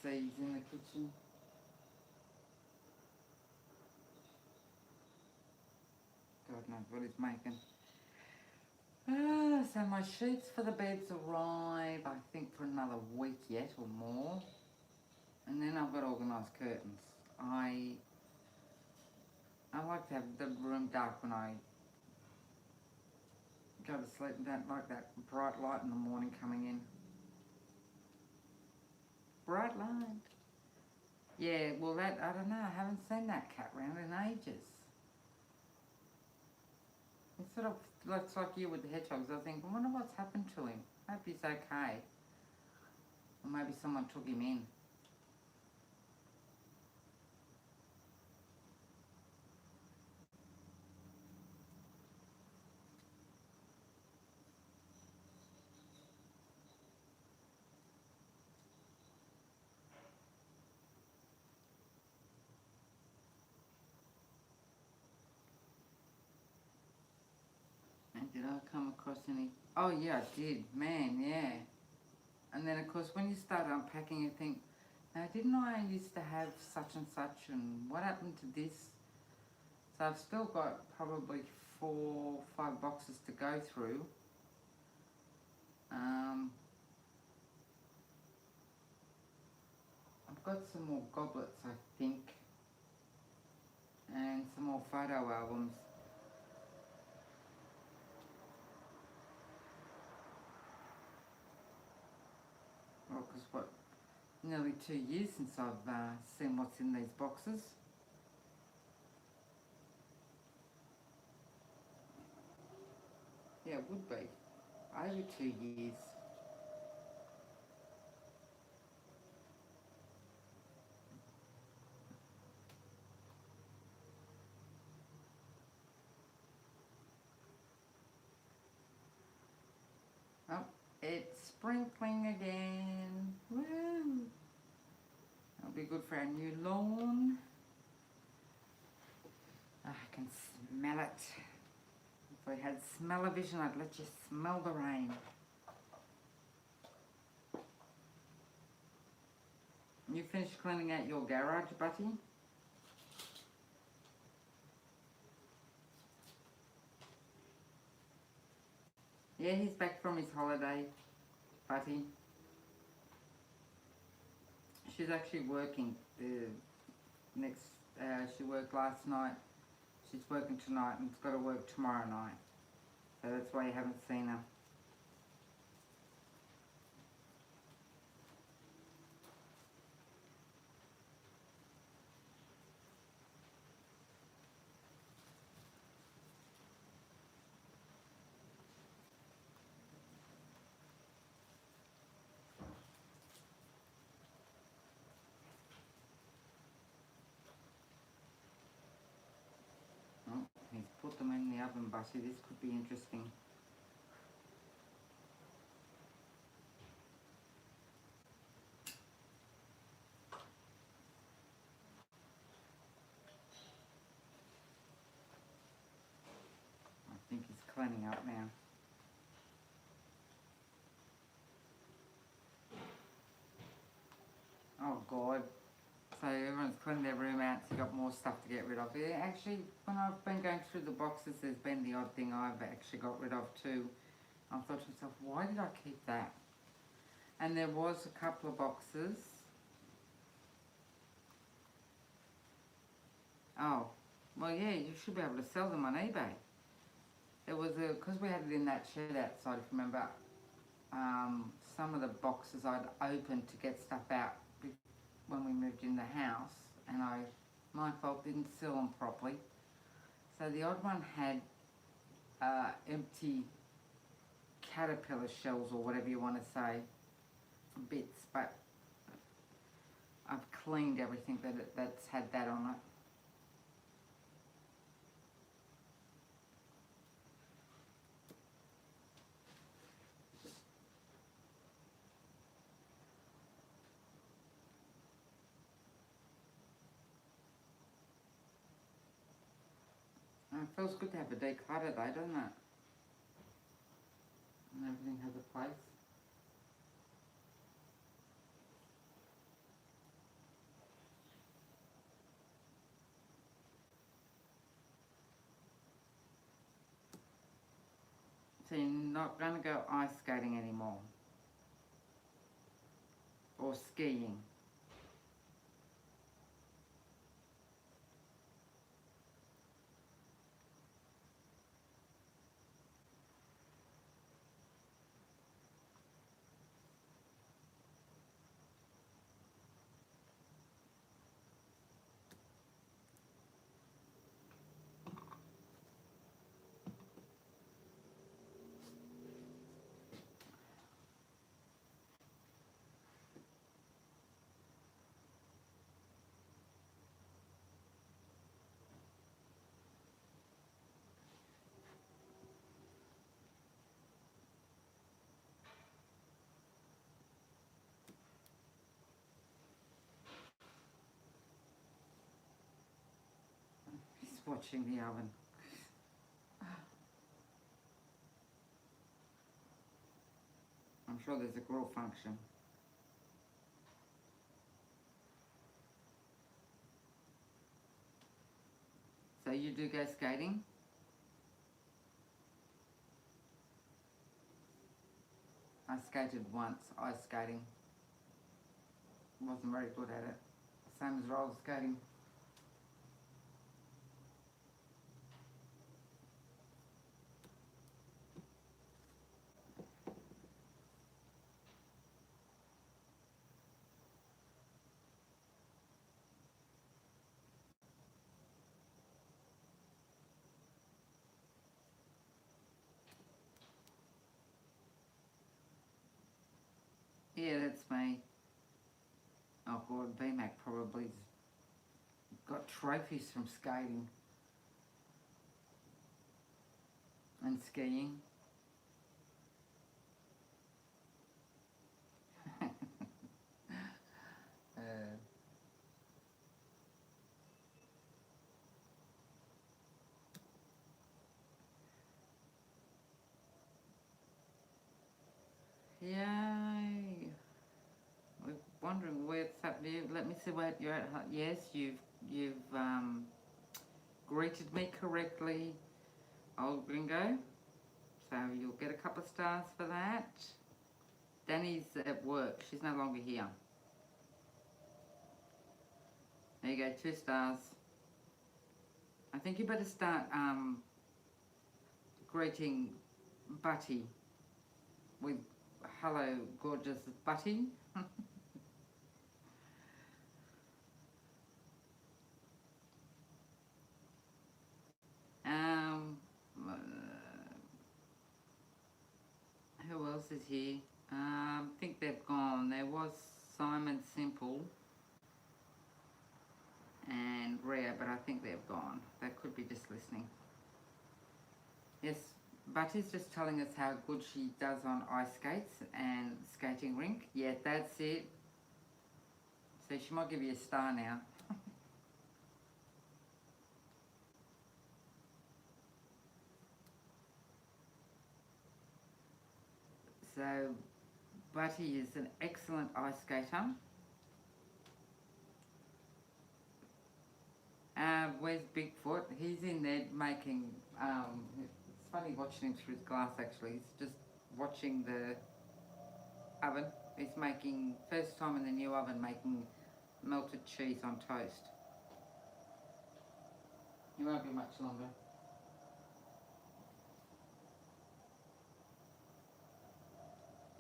Seeds in the kitchen. God knows what he's making. So my sheets for the beds arrive, I think, for another week yet or more. And then I've got organised curtains. I like to have the room dark when I go to sleep and don't like that bright light in the morning coming in. Bright light. Yeah, well that, I don't know, I haven't seen that cat round in ages. It sort of looks like you with the hedgehogs. I think, I wonder what's happened to him. Hope he's okay. Or maybe someone took him in. And did I come across any? Oh yeah, I did. Man, yeah. And then of course when you start unpacking you think, now didn't I used to have such and such and what happened to this? So I've still got probably 4 or 5 boxes to go through. I've got some more goblets I think. and some more photo albums. Well, because what, nearly 2 years since I've seen what's in these boxes. Yeah, it would be. Over 2 years. Oh, it's sprinkling again. Woo! That'll be good for our new lawn. I can smell it. If we had smell-o-vision, I'd let you smell the rain. You finished cleaning out your garage, Butty? Yeah, he's back from his holiday, Butty. She's actually working the next, she worked last night. She's working tonight and has got to work tomorrow night. So that's why you haven't seen her. Oh, he's put them in the oven, Butty. This could be interesting. I think he's cleaning up now. Oh God. So everyone's cleaned their room out, so you've got more stuff to get rid of. Yeah, actually, when I've been going through the boxes, there's been the odd thing I've actually got rid of too. I thought to myself, why did I keep that? And there was a couple of boxes. Oh, well yeah, you should be able to sell them on eBay. There was a, because we had it in that shed outside, if you remember, some of the boxes I'd opened to get stuff out when we moved in the house, and my fault, didn't seal them properly. So the odd one had empty caterpillar shells, or whatever you want to say, bits, but I've cleaned everything that's had that on it. And it feels good to have a declutter though, doesn't it? And everything has a place. So you're not going to go ice skating anymore? Or skiing? He's watching the oven. I'm sure there's a grill function. So you do go skating? I skated once, ice skating. Wasn't very good at it. Same as roller skating. Yeah, that's me. Oh God, BMAC probably got trophies from skating and skiing. uh, Yay! We're wondering where it's up to you. Let me see where you're at. Yes, you've greeted me correctly, old gringo. So you'll get a couple of stars for that. Danny's at work. She's no longer here. There you go, 2 stars. I think you better start greeting Butty with hello, gorgeous Butty. Who else is here? I think they've gone. There was Simon Simple and Rhea, but I think they've gone. They could be just listening. Yes, Butty's just telling us how good she does on ice skates and skating rink. Yeah, that's it. So she might give you a star now. So Butty is an excellent ice skater. Where's Bigfoot? He's in there making, it's funny watching him through his glass actually. He's just watching the oven. He's making, first time in the new oven, making melted cheese on toast. He won't be much longer.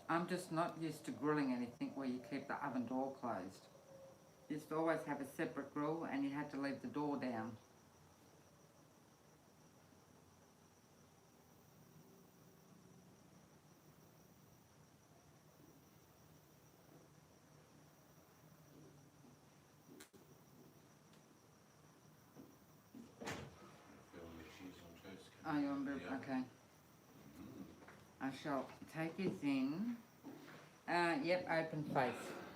I'm just not used to grilling anything where you keep the oven door closed. You used to always have a separate grill and you had to leave the door down. Oh, you want to? Yeah. Okay. I shall take his in. Yep, open face.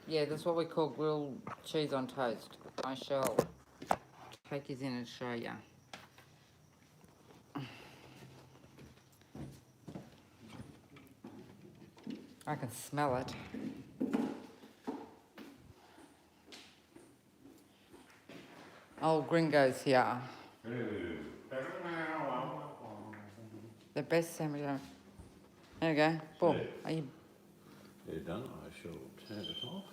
Yeah, that's what we call grilled cheese on toast. I shall take his in and show you. I can smell it. Old gringo's here. The best sandwich ever. There you go. Boom. Are you? They're done. I shall turn it off.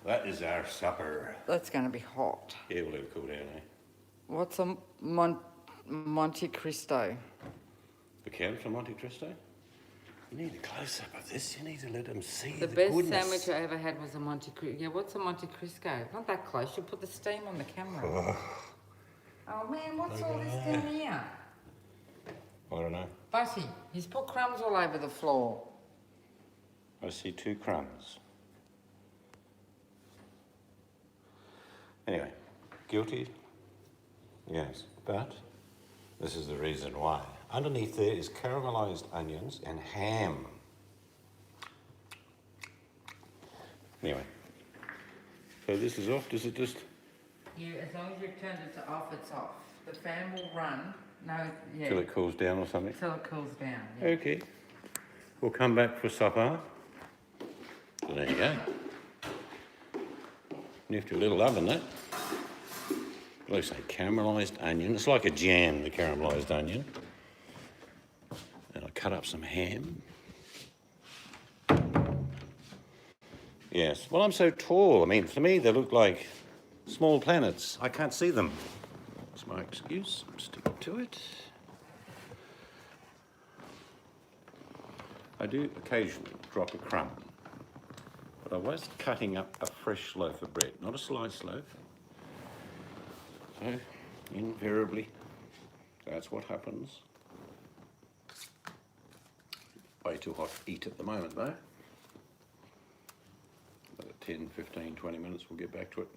That is our supper. That's going to be hot. Yeah, we'll let it cool down, eh? What's a Monte Cristo? The can from Monte Cristo? You need a close-up of this. You need to let them see The the best goodness. sandwich I ever had was a Monte Cristo. Yeah, what's a Monte Cristo? Not that close. You put the steam on the camera. Oh man, what's all this down here? I don't know. Butty, he's put crumbs all over the floor. I see 2 crumbs. Anyway, guilty? Yes, but this is the reason why. Underneath there is caramelized onions and ham. Anyway, so this is off. Does it just... Yeah, as long as you've turned it to off, it's off. The fan will run. No, yeah. till it cools down or something? Till it cools down. Yeah. Okay. We'll come back for supper. So there you go. Nifty little oven, that. Looks like caramelised onion. It's like a jam, the caramelised onion. And I'll cut up some ham. Yes. Well, I'm so tall. I mean, for me, they look like small planets. I can't see them. That's my excuse. I'm sticking to it. I do occasionally drop a crumb. But I was cutting up a fresh loaf of bread, not a sliced loaf. So, invariably, That's what happens. Way too hot to eat at the moment though. About 10, 15, 20 minutes we'll get back to it.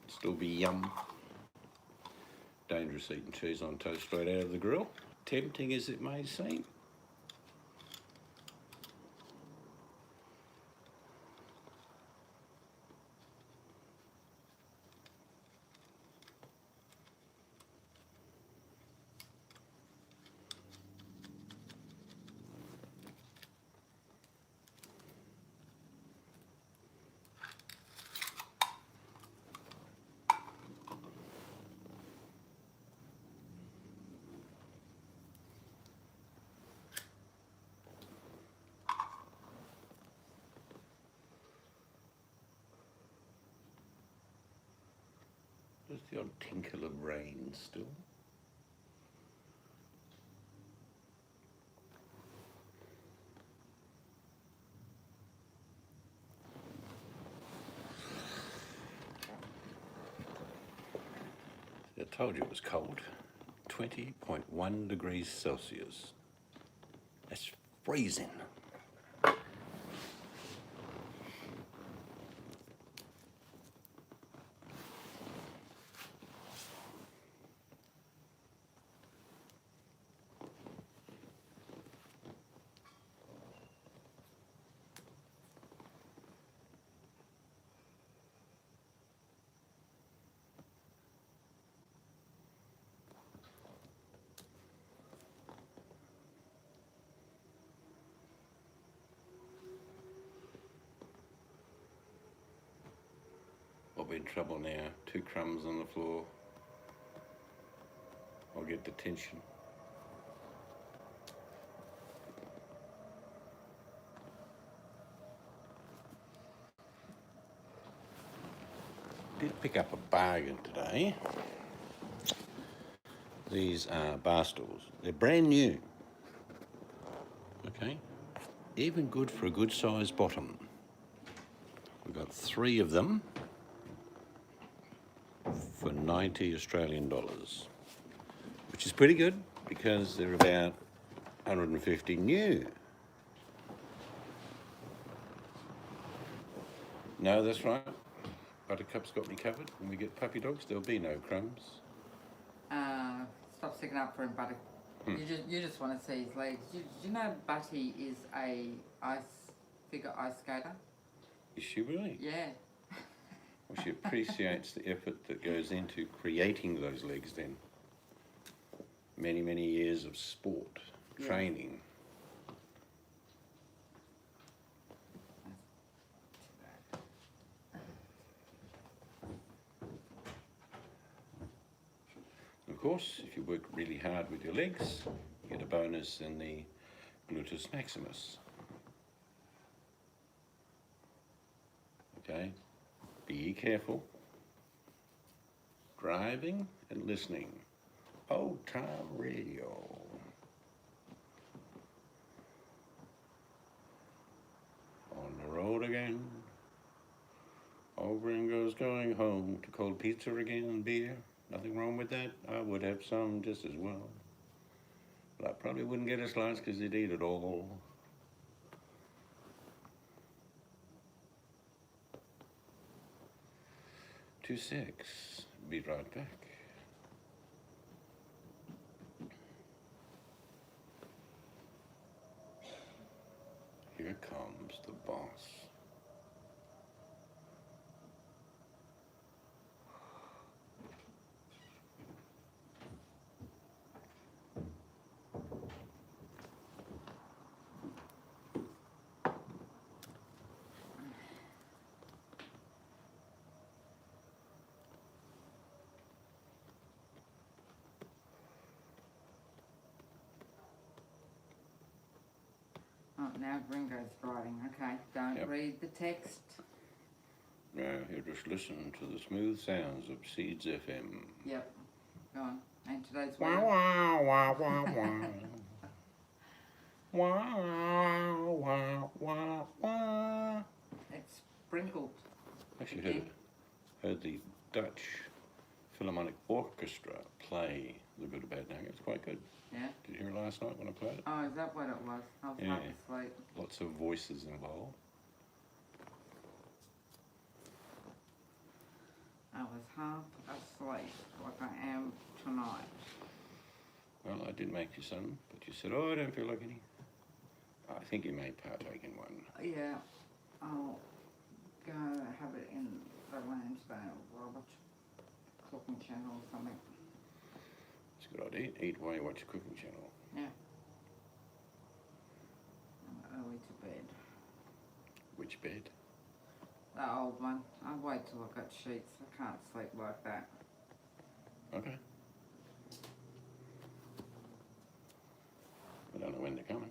Still be yum. Dangerous eating cheese on toast straight out of the grill. Tempting as it may seem. There's the odd tinkle of rain still. I told you it was cold. 20.1 degrees Celsius. That's freezing. I'll be in trouble now. 2 crumbs on the floor. I'll get detention. Did pick up a bargain today. These are bar stools. They're brand new. Okay. Even good for a good sized bottom. We've got 3 of them for 90 Australian dollars, which is pretty good because they're about 150 new. No, that's right. Buttercup's got me covered. When we get puppy dogs, there'll be no crumbs. Stop sticking up for him, Buddy. You just want to see his legs. Did you know Buddy is a figure ice skater? Is she really? Yeah. Well, she appreciates the effort that goes into creating those legs then. Many, many years of sport, training. Of course, if you work really hard with your legs, you get a bonus in the gluteus maximus. Okay, be careful. Driving and listening. Old time radio. On the road again. Old Ringo's going home to cold pizza again and beer. Nothing wrong with that. I would have some just as well. But I probably wouldn't get a slice because he'd eat it all. Two six. Be right back. Here comes the boss. Oh, now Ringo's writing. Okay, don't read the text. Now, you just listen to the smooth sounds of Seeds FM. Yep. Go on. And today's Wah, wah, wah, wah, wah. Wah, wah, wah, wah. It's sprinkled. Actually heard the Dutch Philharmonic Orchestra play The Good, the Bad, and the Ugly. It's quite good. Yeah. Did you hear it last night when I played it? Oh, is that what it was? I was half Yeah. asleep. Lots of voices involved. I was half asleep, like I am tonight. Well, I did make you some, but you said, oh, I don't feel like any. I think you may partake in one. Yeah, I'll go have it in the lounge there while I watch Cooking Channel or something. It's a good idea. Eat while you watch a cooking channel. Yeah. I'm early to bed. Which bed? The old one. I'll wait till I've got sheets. I can't sleep like that. Okay. I don't know when they're coming.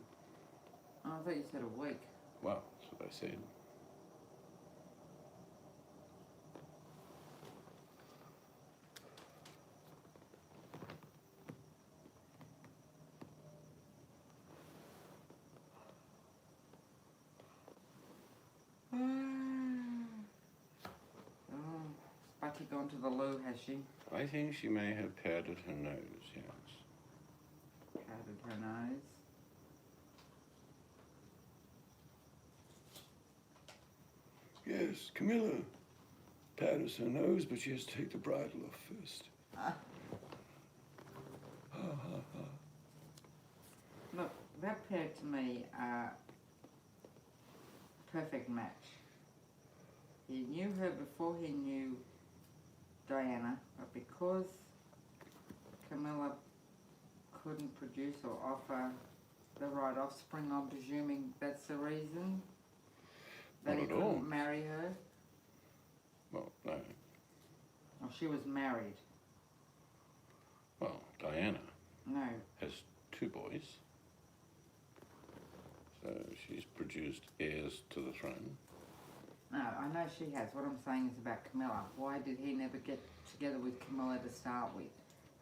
Oh, I thought you said a week. Well, that's what I said. Oh, Sputty gone to the loo, has she? I think she may have powdered her nose, yes. Powdered her nose. Yes, Camilla powders her nose, but she has to take the bridle off first. Ah. Ha ha ha. Look, that pair to me are perfect match. He knew her before he knew Diana, but because Camilla couldn't produce or offer the right offspring, I'm presuming that's the reason that Not he at all. couldn't marry her. Well, no. Well, she was married. Well, Diana No. has 2 boys. So she's produced heirs to the throne. No, I know she has. What I'm saying is about Camilla. Why did he never get together with Camilla to start with?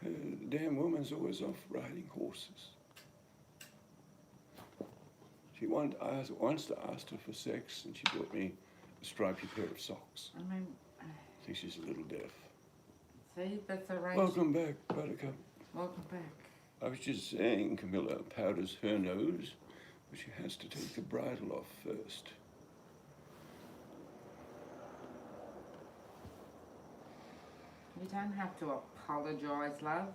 The damn woman's always off riding horses. She once asked her for sex, and she bought me a stripy pair of socks. I mean, I think she's a little deaf. see, that's arranged. Welcome back, Buttercup. Welcome back. I was just saying Camilla powders her nose, but she has to take the bridle off first. You don't have to apologise, love.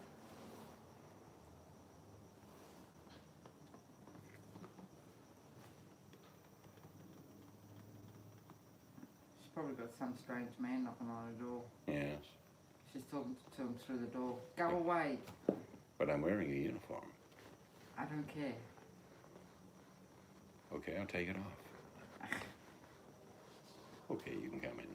She's probably got some strange man knocking on her door. Yes, She's talking to him through the door. Go away. but I'm wearing a uniform. I don't care. Okay, I'll take it off. Okay, you can come in.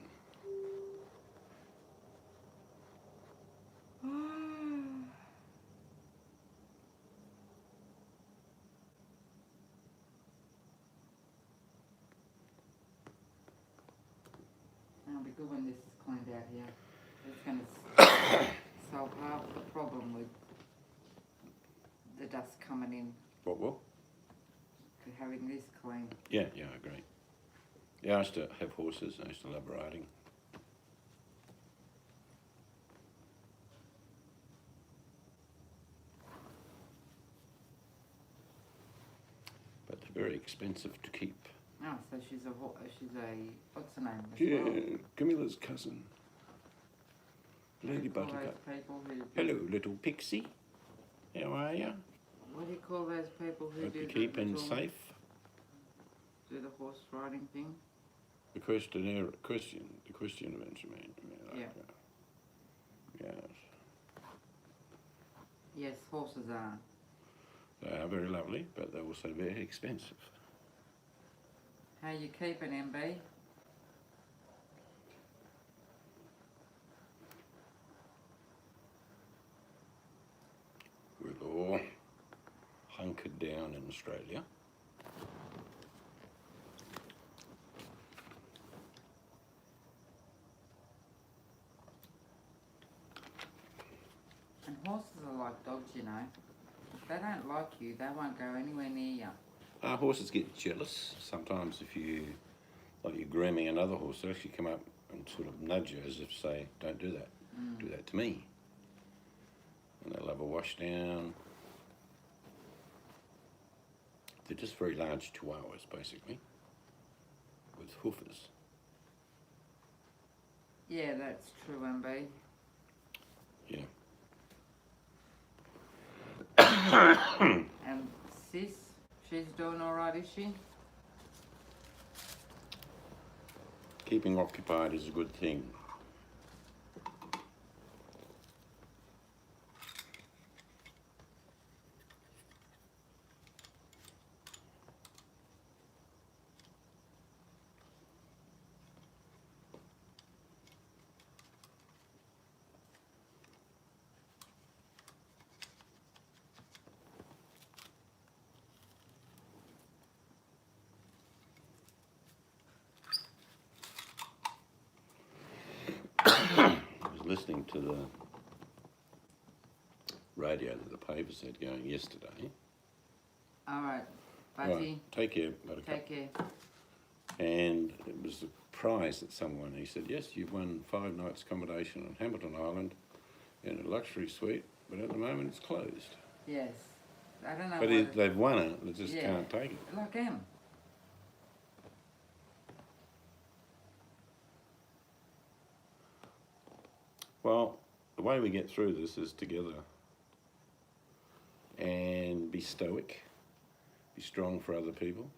It'll be good when this is cleaned out here. It's going to solve half the problem with the dust coming in What? to having this clean. Yeah, I agree. Yeah, I used to have horses. I used to love riding. But they're very expensive to keep. Oh, so she's a what's her name? as Yeah, well? Camilla's cousin, Lady What do you call Buttercup. those people who Hello, little pixie. How are you? What do you call those people who Hope do you're the keeping little- safe. do the horse riding thing? The Christian Benjamin. Yeah. Yes. Yes, horses are. They are very lovely, but they're also very expensive. How you keeping, MB? We're all hunkered down in Australia. And horses are like dogs, you know. If they don't like you, they won't go anywhere near you. Horses get jealous. Sometimes if you're grooming another horse, they actually come up and sort of nudge you as if to say, don't do that. do that to me. And they'll have a wash down. They're just very large chihuahuas, basically, with hoofers. Yeah, that's true, MB. Yeah. And Sis, she's doing alright, is she? Keeping occupied is a good thing. I was listening to the radio that the papers had going yesterday. Alright, Budgie, Right, take care, Buttercup. take care. And it was a prize that someone, he said, yes, you've won 5 nights accommodation on Hamilton Island in a luxury suite, but at the moment it's closed. Yes. I don't know But what they've won it, they just Yeah. can't take it. Like him. Well, the way we get through this is together and be stoic, be strong for other people,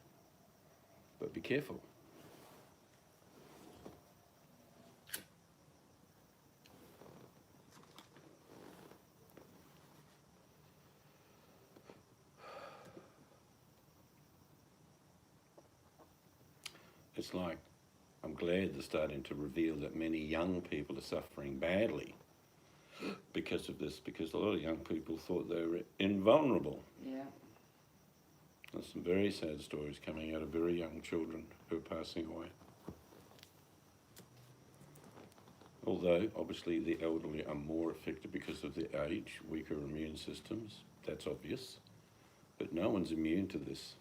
but be careful. It's like, I'm glad they're starting to reveal that many young people are suffering badly because of this, because a lot of young people thought they were invulnerable. Yeah. There's some very sad stories coming out of very young children who are passing away. Although, obviously, the elderly are more affected because of their age, weaker immune systems, that's obvious. But no one's immune to this.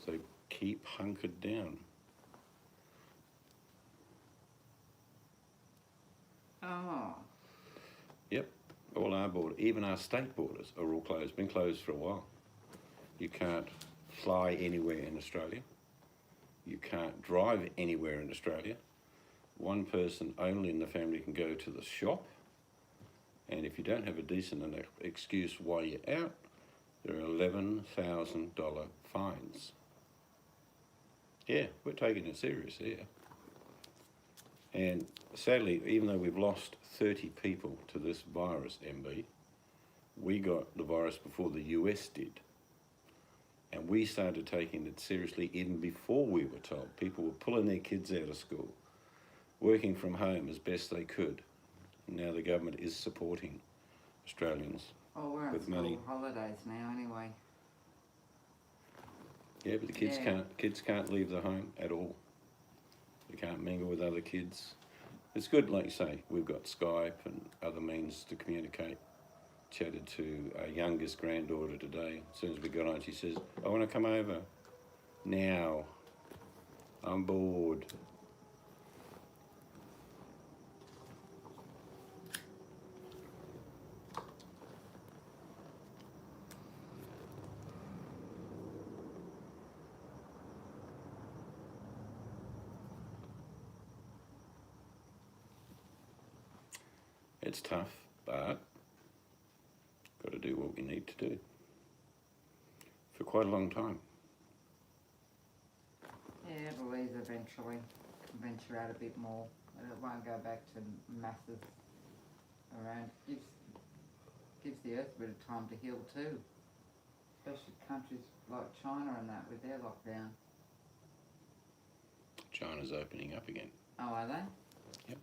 So keep hunkered down. Oh. Yep, all our borders, even our state borders are all closed, been closed for a while. You can't fly anywhere in Australia. You can't drive anywhere in Australia. One person only in the family can go to the shop. And if you don't have a decent enough excuse why you're out, there are $11,000 fines. Yeah, we're taking it serious here. And sadly, even though we've lost 30 people to this virus, MB, we got the virus before the US did. And we started taking it seriously even before we were told. People were pulling their kids out of school, working from home as best they could. And now the government is supporting Australians. Oh, we're on With school money. holidays now anyway. Yeah, but the kids Yeah. can't leave the home at all. They can't mingle with other kids. It's good, like you say, we've got Skype and other means to communicate. Chatted to our youngest granddaughter today. As soon as we got on, she says, I want to come over now. I'm bored. It's tough, but got to do what we need to do for quite a long time. Yeah, it'll ease eventually. Venture out a bit more. But it won't go back to masses around. Gives the earth a bit of time to heal too. Especially countries like China and that with their lockdown. China's opening up again. Oh, are they?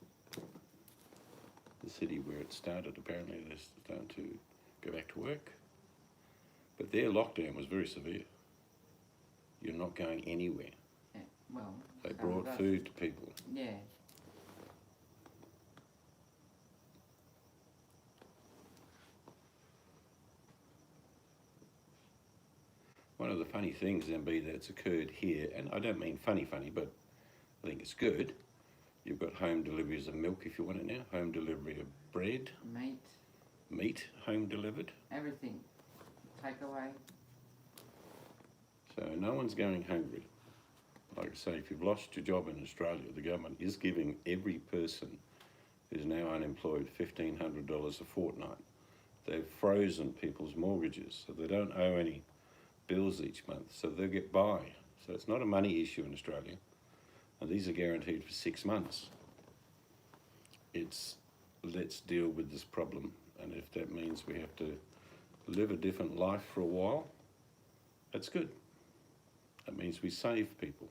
The city where it started, apparently they're starting to go back to work. But their lockdown was very severe. You're not going anywhere. Yeah, well. They some brought of us- food to people. Yeah. One of the funny things, MB, that's occurred here, and I don't mean funny, but I think it's good. You've got home deliveries of milk if you want it now, home delivery of bread, meat home delivered. everything. Takeaway. So no one's going hungry. Like I say, if you've lost your job in Australia, the government is giving every person who's now unemployed $1,500 a fortnight. They've frozen people's mortgages so they don't owe any bills each month, so they'll get by. So it's not a money issue in Australia, and these are guaranteed for 6 months. It's let's deal with this problem, and if that means we have to live a different life for a while, that's good. That means we save people.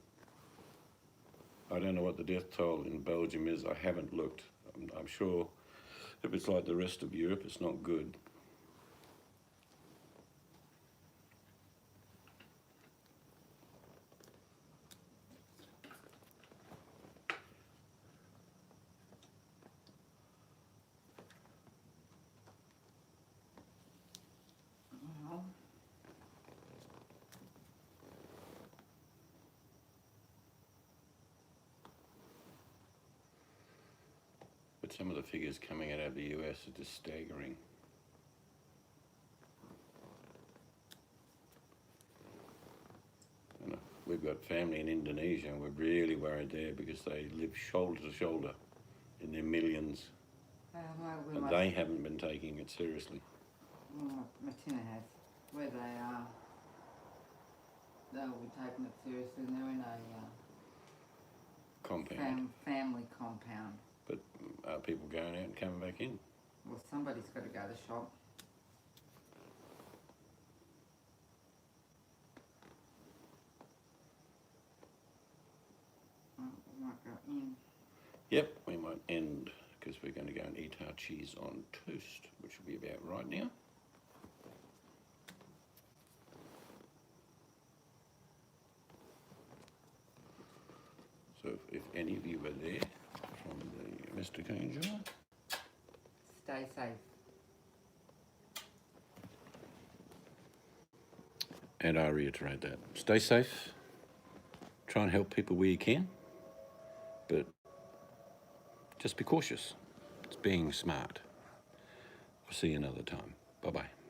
I don't know what the death toll in Belgium is. I haven't looked. I'm sure if it's like the rest of Europe, it's not good. Well, But some of the figures coming out of the US are just staggering. You know, we've got family in Indonesia and we're really worried there because they live shoulder to shoulder in their millions, we and must, they haven't been taking it seriously. Martina has, where they are, they'll be taking it seriously, and they're in a Compound. family compound. But are people going out and coming back in? Well, somebody's got to go to the shop. We might go in. Yep, we might end because we're going to go and eat our cheese on toast, which will be about right now. So if any of you were there from the Mr. Kane jar, Stay safe. and I reiterate that. Stay safe, try and help people where you can, but just be cautious. It's being smart. We'll see you another time. Bye-bye.